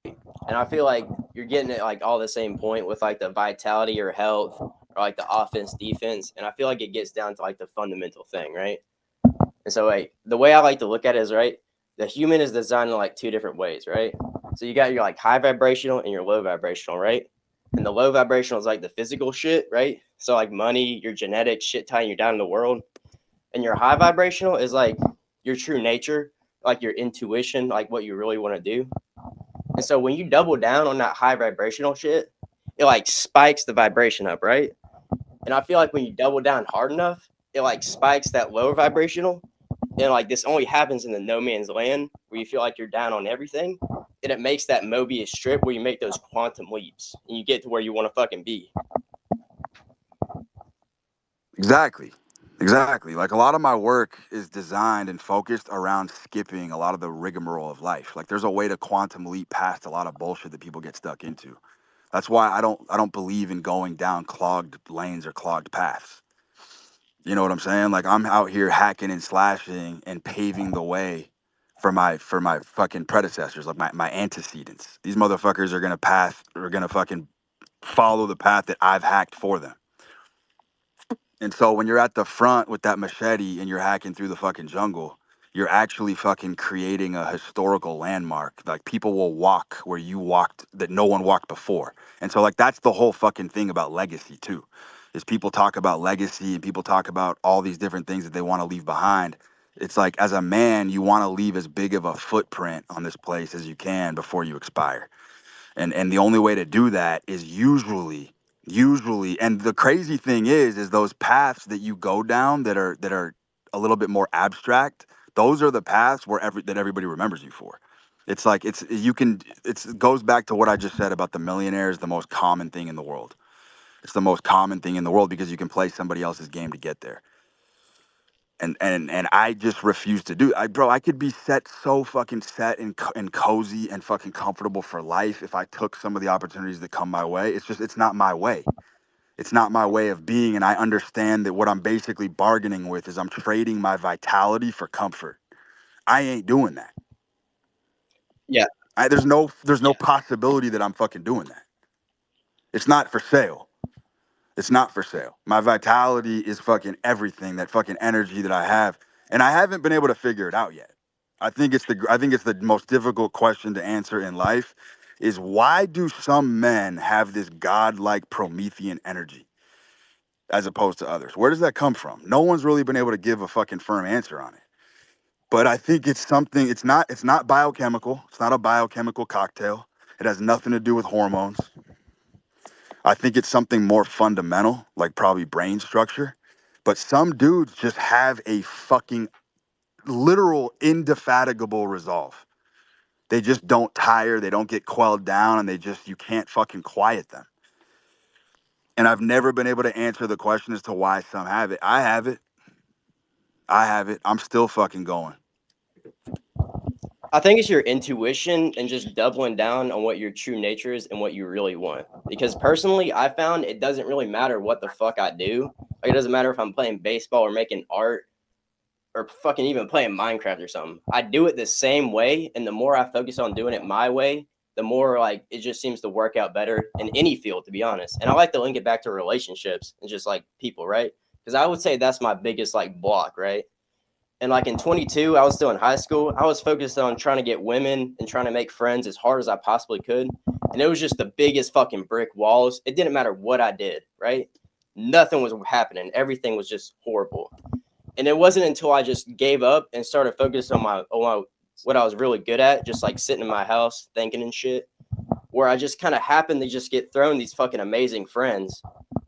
And I feel like you're getting at like all the same point with like the vitality or health or like the offense defense. And I feel like it gets down to like the fundamental thing, right? And so like the way I like to look at it is right, the human is designed in like two different ways, right? So you got your like high vibrational and your low vibrational, right? And the low vibrational is like the physical shit, right? So like money, your genetics, shit tying you down in the world. And your high vibrational is like your true nature, like your intuition, like what you really want to do. And so when you double down on that high vibrational shit, it like spikes the vibration up, right? And I feel like when you double down hard enough, it like spikes that lower vibrational. And like this only happens in the no man's land where you feel like you're down on everything. And it makes that Mobius strip where you make those quantum leaps and you get to where you want to fucking be. Exactly. Exactly. Like a lot of my work is designed and focused around skipping a lot of the rigmarole of life. Like there's a way to quantum leap past a lot of bullshit that people get stuck into. That's why I don't believe in going down clogged lanes or clogged paths. You know what I'm saying? Like I'm out here hacking and slashing and paving the way for my fucking predecessors, like my antecedents. These motherfuckers are gonna fucking follow the path that I've hacked for them. And so when you're at the front with that machete and you're hacking through the fucking jungle, you're actually fucking creating a historical landmark. Like people will walk where you walked that no one walked before. And so like that's the whole fucking thing about legacy too. Is people talk about legacy and people talk about all these different things that they want to leave behind. It's like as a man, you want to leave as big of a footprint on this place as you can before you expire. And the only way to do that is usually and the crazy thing is those paths that you go down that are a little bit more abstract, those are the paths where everybody remembers you for. It's like it goes back to what I just said about the millionaire is the most common thing in the world. It's the most common thing in the world because you can play somebody else's game to get there. And I just refuse to do. I could be so fucking set and cozy and fucking comfortable for life if I took some of the opportunities that come my way. It's not my way. It's not my way of being, and I understand that what I'm basically bargaining with is I'm trading my vitality for comfort. I ain't doing that. Yeah. There's no possibility that I'm fucking doing that. It's not for sale. It's not for sale. My vitality is fucking everything, that fucking energy that I have. And I haven't been able to figure it out yet. I think it's the most difficult question to answer in life is why do some men have this godlike Promethean energy? as opposed to others? Where does that come from? No one's really been able to give a fucking firm answer on it. But I think it's something, it's not biochemical. It's not a biochemical cocktail. It has nothing to do with hormones. I think it's something more fundamental, like probably brain structure. But some dudes just have a fucking literal indefatigable resolve. They just don't tire, they don't get quelled down, and you can't fucking quiet them. And I've never been able to answer the question as to why some have it. I have it. I have it. I'm still fucking going. I think it's your intuition and just doubling down on what your true nature is and what you really want. Because personally, I found it doesn't really matter what the fuck I do. Like, it doesn't matter if I'm playing baseball or making art or fucking even playing Minecraft or something. I do it the same way, and the more I focus on doing it my way, the more like it just seems to work out better in any field, to be honest. And I like to link it back to relationships and just like people, right? Because I would say that's my biggest like block, right? And like in 22, I was still in high school. I was focused on trying to get women and trying to make friends as hard as I possibly could. And it was just the biggest fucking brick walls. It didn't matter what I did, right? Nothing was happening. Everything was just horrible. And it wasn't until I just gave up and started focusing on what I was really good at, just like sitting in my house thinking and shit, where I just kind of happened to just get thrown these fucking amazing friends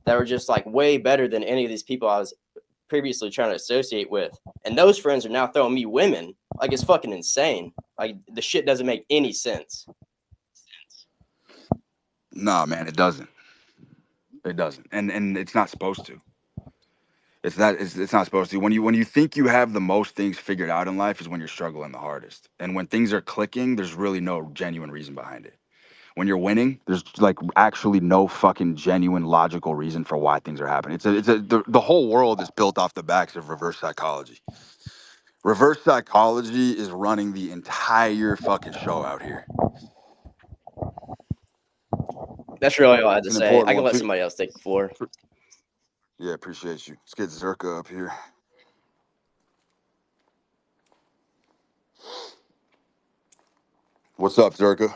that were just like way better than any of these people I was previously trying to associate with. And those friends are now throwing me women. Like, it's fucking insane. Like, the shit doesn't make any sense. Nah, man, it doesn't. It doesn't. And it's not supposed to. It's not supposed to. When you think you have the most things figured out in life is when you're struggling the hardest. And when things are clicking, there's really no genuine reason behind it. When you're winning, there's like actually no fucking genuine logical reason for why things are happening. The whole world is built off the backs of reverse psychology. Reverse psychology is running the entire fucking show out here. That's really all I had to It's an say. I important can one. let somebody else take the floor. Yeah, appreciate you. Let's get Zerka up here. What's up, Zerka?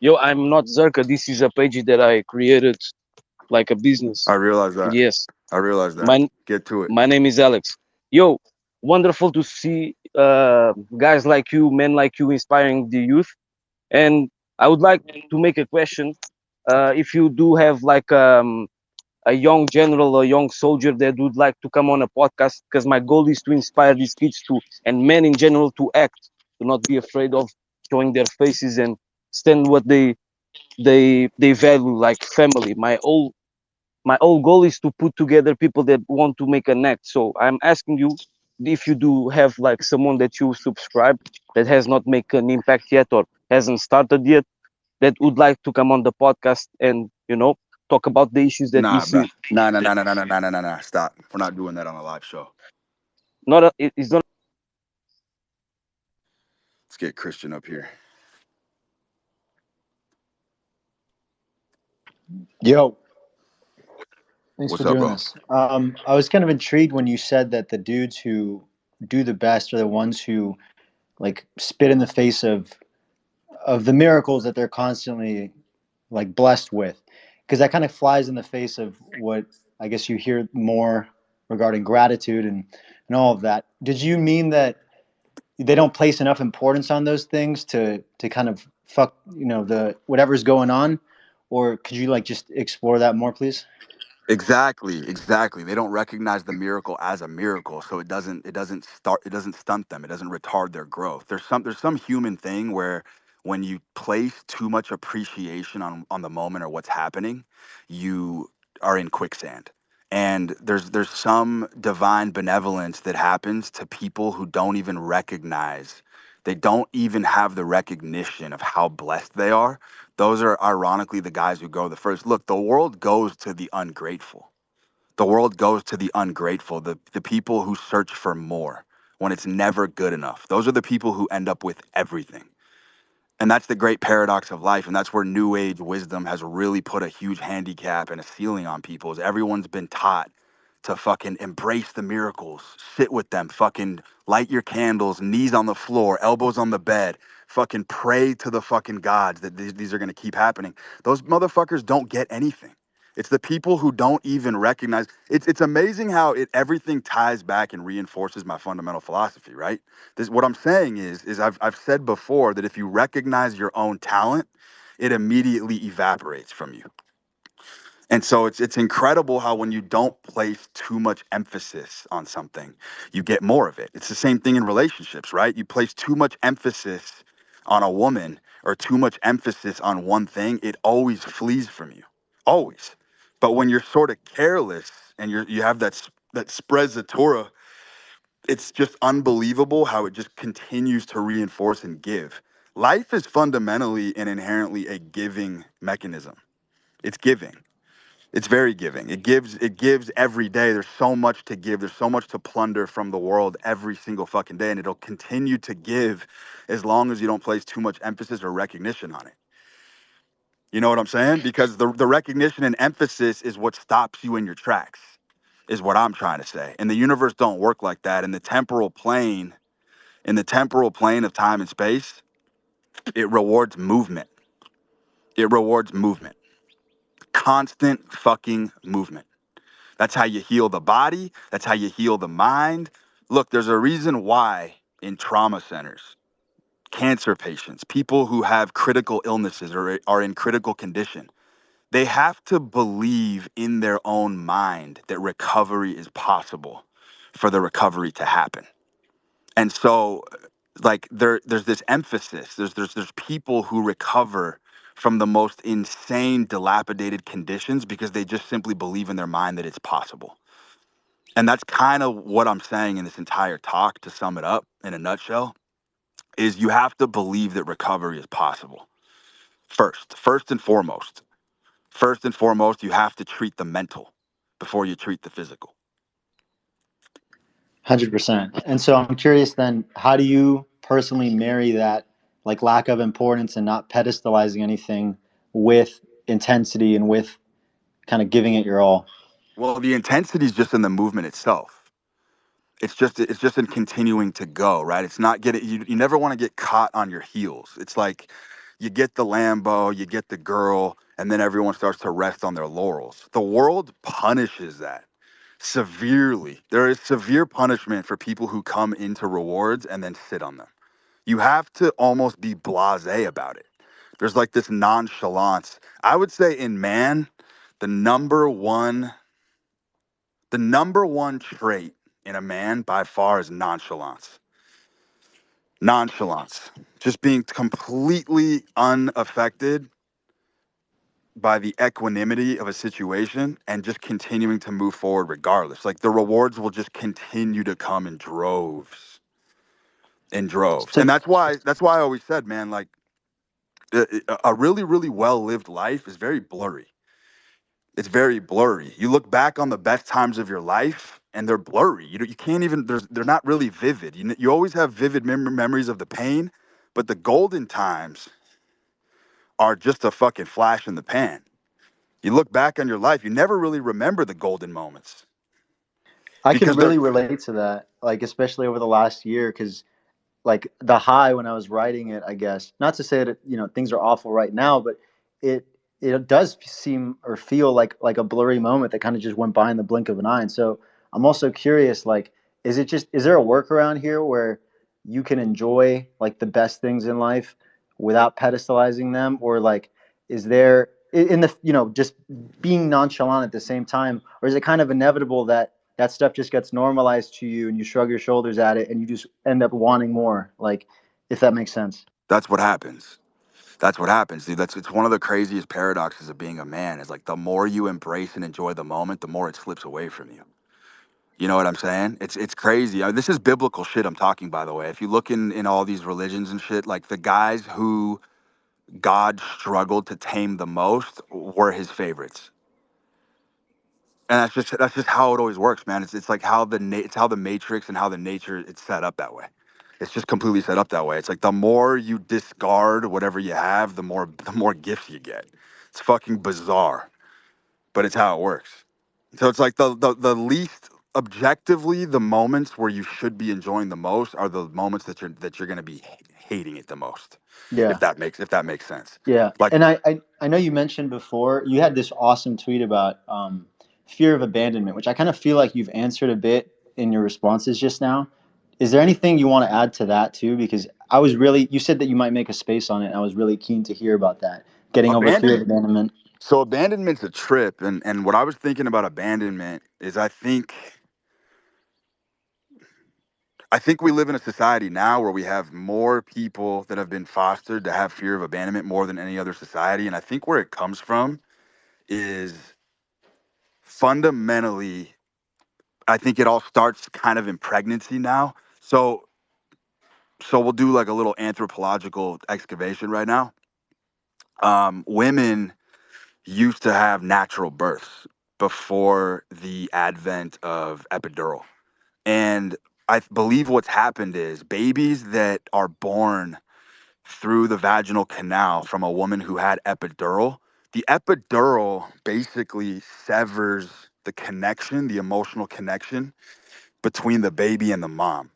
Yo, I'm not Zerka. This is a page that I created like a business. I realize that. Yes, I realize that. my Get to it. my name is Alex. Yo, wonderful to see guys like you, men like you, inspiring the youth. And I would like to make a question. If you do have like a young general, a young soldier that would like to come on a podcast, because my goal is to inspire these kids to, and men in general, to act, to not be afraid of showing their faces and stand what they value, like family. My whole goal is to put together people that want to make an act. So I'm asking you if you do have like someone that you subscribe that has not made an impact yet or hasn't started yet, that would like to come on the podcast and talk about the issues that we Nah, see. bruh. Nah. Stop. We're not doing that on a live show. It's not. Let's get Christian up here. Yo, thanks for What's up, doing bro? this. I was kind of intrigued when you said that the dudes who do the best are the ones who like spit in the face of the miracles that they're constantly like blessed with, because that kind of flies in the face of what I guess you hear more regarding gratitude and all of that. Did you mean that they don't place enough importance on those things to kind of fuck the whatever's going on, or could you like just explore that more, please? Exactly. They don't recognize the miracle as a miracle, so it doesn't stunt them. It doesn't retard their growth. There's some human thing where when you place too much appreciation on the moment or what's happening, you are in quicksand. And there's some divine benevolence that happens to people who don't even recognize. They don't even have the recognition of how blessed they are. Those are ironically the guys who go the first. Look, the world goes to the ungrateful. The world goes to the ungrateful, the people who search for more when it's never good enough. Those are the people who end up with everything. And that's the great paradox of life. And that's where new age wisdom has really put a huge handicap and a ceiling on people is everyone's been taught to fucking embrace the miracles, sit with them, fucking light your candles, knees on the floor, elbows on the bed, fucking pray to the fucking gods that these are going to keep happening. Those motherfuckers don't get anything. It's the people who don't even recognize. It's amazing how everything ties back and reinforces my fundamental philosophy, right? This what I'm saying is I've said before that if you recognize your own talent, it immediately evaporates from you. And so it's incredible how when you don't place too much emphasis on something, you get more of it. It's the same thing in relationships, right? You place too much emphasis on a woman or too much emphasis on one thing, it always flees from you. Always. But when you're sort of careless and you have that sprezzatura, it's just unbelievable how it just continues to reinforce and give. Life is fundamentally and inherently a giving mechanism. It's giving. It's very giving. It gives every day. There's so much to give. There's so much to plunder from the world every single fucking day. And it'll continue to give as long as you don't place too much emphasis or recognition on it. You know what I'm saying? Because the recognition and emphasis is what stops you in your tracks, is what I'm trying to say. And the universe don't work like that. In the temporal plane of time and space, it rewards movement. It rewards movement. Constant fucking movement. That's how you heal the body. That's how you heal the mind. Look, there's a reason why in trauma centers, cancer patients, people who have critical illnesses or are in critical condition, they have to believe in their own mind that recovery is possible for the recovery to happen. And so, like, there's this emphasis. There's people who recover from the most insane, dilapidated conditions because they just simply believe in their mind that it's possible. And that's kind of what I'm saying in this entire talk, to sum it up in a nutshell, is you have to believe that recovery is possible. First and foremost. First and foremost, you have to treat the mental before you treat the physical. 100%. And so I'm curious then, how do you personally marry that like lack of importance and not pedestalizing anything with intensity and with kind of giving it your all? Well, the intensity is just in the movement itself. It's just in continuing to go, right? It's not getting you never want to get caught on your heels. It's like you get the Lambo, you get the girl, and then everyone starts to rest on their laurels. The world punishes that severely. There is severe punishment for people who come into rewards and then sit on them. You have to almost be blasé about it. There's like this nonchalance. I would say in man, the number one the number one trait in a man by far is nonchalance. Nonchalance. Just being completely unaffected by the equanimity of a situation and just continuing to move forward regardless. Like the rewards will just continue to come in droves. In droves. So And that's why I always said, man, like a really, really well lived life is very blurry. It's very blurry. You look back on the best times of your life and they're blurry. You can't even, they're not really vivid. You always have vivid memories of the pain, but the golden times are just a fucking flash in the pan. You look back on your life, you never really remember the golden moments I can because they're, really relate to that, like especially over the last year, because like the high when I was writing it, I guess. Not to say that things are awful right now, but it it does seem or feel like a blurry moment that kind of just went by in the blink of an eye. And so I'm also curious, like, is there a workaround here where you can enjoy like the best things in life without pedestalizing them, or like is there in the just being nonchalant at the same time, or is it kind of inevitable that that stuff just gets normalized to you and you shrug your shoulders at it and you just end up wanting more, like, if that makes sense? that's what happens. That's what happens, dude. It's one of the craziest paradoxes of being a man is like the more you embrace and enjoy the moment, the more it slips away from you. You know what I'm saying? It's crazy. This is biblical shit I'm talking, by the way. If you look in all these religions and shit, like the guys who God struggled to tame the most were his favorites. And that's just how it always works, man. It's like how it's how the Matrix and how the nature it's set up that way. It's just completely set up that way. It's like the more you discard whatever you have, the more gifts you get. It's fucking bizarre, but it's how it works. So it's like the least objectively, the moments where you should be enjoying the most are the moments that you're going to be hating it the most. Yeah. If that makes sense. Yeah, Like and I know you mentioned before you had this awesome tweet about fear of abandonment, which I kind of feel like you've answered a bit in your responses just now. Is there anything you want to add to that too? Because I was really, you said that you might make a space on it, and I was really keen to hear about that. Getting over fear of abandon abandonment. so abandonment's a trip, and what I was thinking about abandonment is I think we live in a society now where we have more people that have been fostered to have fear of abandonment more than any other society. And I think where it comes from is fundamentally, I think it all starts kind of in pregnancy now. So we'll do like a little anthropological excavation right now. Women used to have natural births before the advent of epidural. And I believe what's happened is babies that are born through the vaginal canal from a woman who had epidural, the epidural basically severs the connection, the emotional connection between the baby and the mom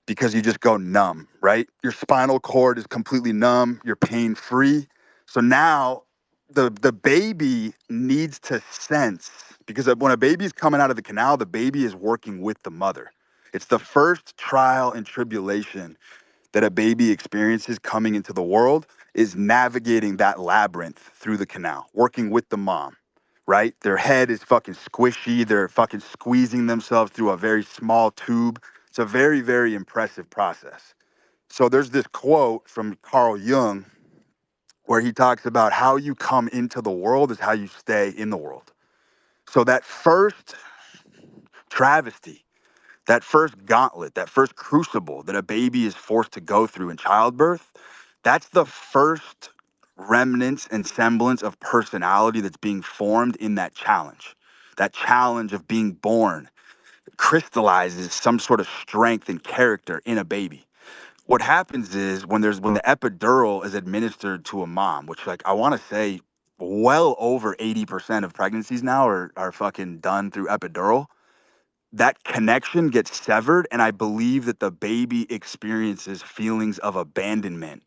because you just go numb, right? Your spinal cord is completely numb, you're pain free. So now the baby needs to sense because when a baby's coming out of the canal, the baby is working with the mother. It's the first trial and tribulation that a baby experiences coming into the world is navigating that labyrinth through the canal, working with the mom, right? Their head is fucking squishy. They're fucking squeezing themselves through a very small tube. It's a very, very impressive process. So there's this quote from Carl Jung where he talks about how you come into the world is how you stay in the world. So that first travesty, that first gauntlet, that first crucible that a baby is forced to go through in childbirth, that's the first remnants and semblance of personality that's being formed in that challenge. That challenge of being born crystallizes some sort of strength and character in a baby. What happens is when the epidural is administered to a mom, which like I want to say well over 80% of pregnancies now are fucking done through epidural, that connection gets severed, and I believe that the baby experiences feelings of abandonment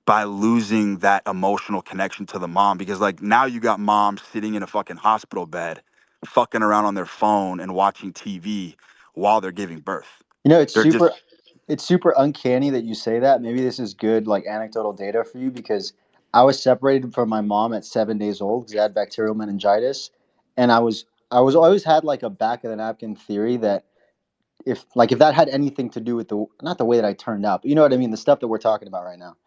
by losing that emotional connection to the mom because like now you got moms sitting in a fucking hospital bed fucking around on their phone and watching TV while they're giving birth. You know, They're just it's super uncanny that you say that. Maybe this is good like anecdotal data for you because I was separated from my mom at 7 days old because I had bacterial meningitis, and I was always had like a back of the napkin theory that if that had anything to do with the not the way that I turned out, but you know what I mean, the stuff that we're talking about right now.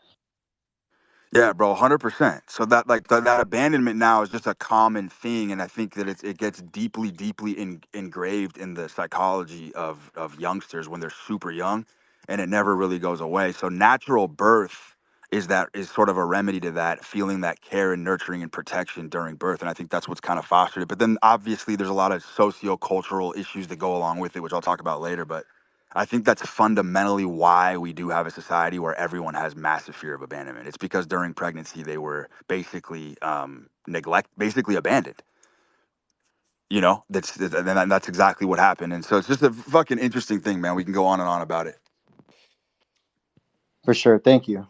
Yeah, bro, 100%. So that like that abandonment now is just a common thing, and I think that it gets deeply, deeply engraved in the psychology of youngsters when they're super young, and it never really goes away. So natural birth is sort of a remedy to that, feeling that care and nurturing and protection during birth, and I think that's what's kind of fostered it. But then obviously there's a lot of socio-cultural issues that go along with it, which I'll talk about later. But I think that's fundamentally why we do have a society where everyone has massive fear of abandonment. It's because during pregnancy they were basically basically abandoned. You know, that's exactly what happened, and so it's just a fucking interesting thing, man. We can go on and on about it. For sure. Thank you.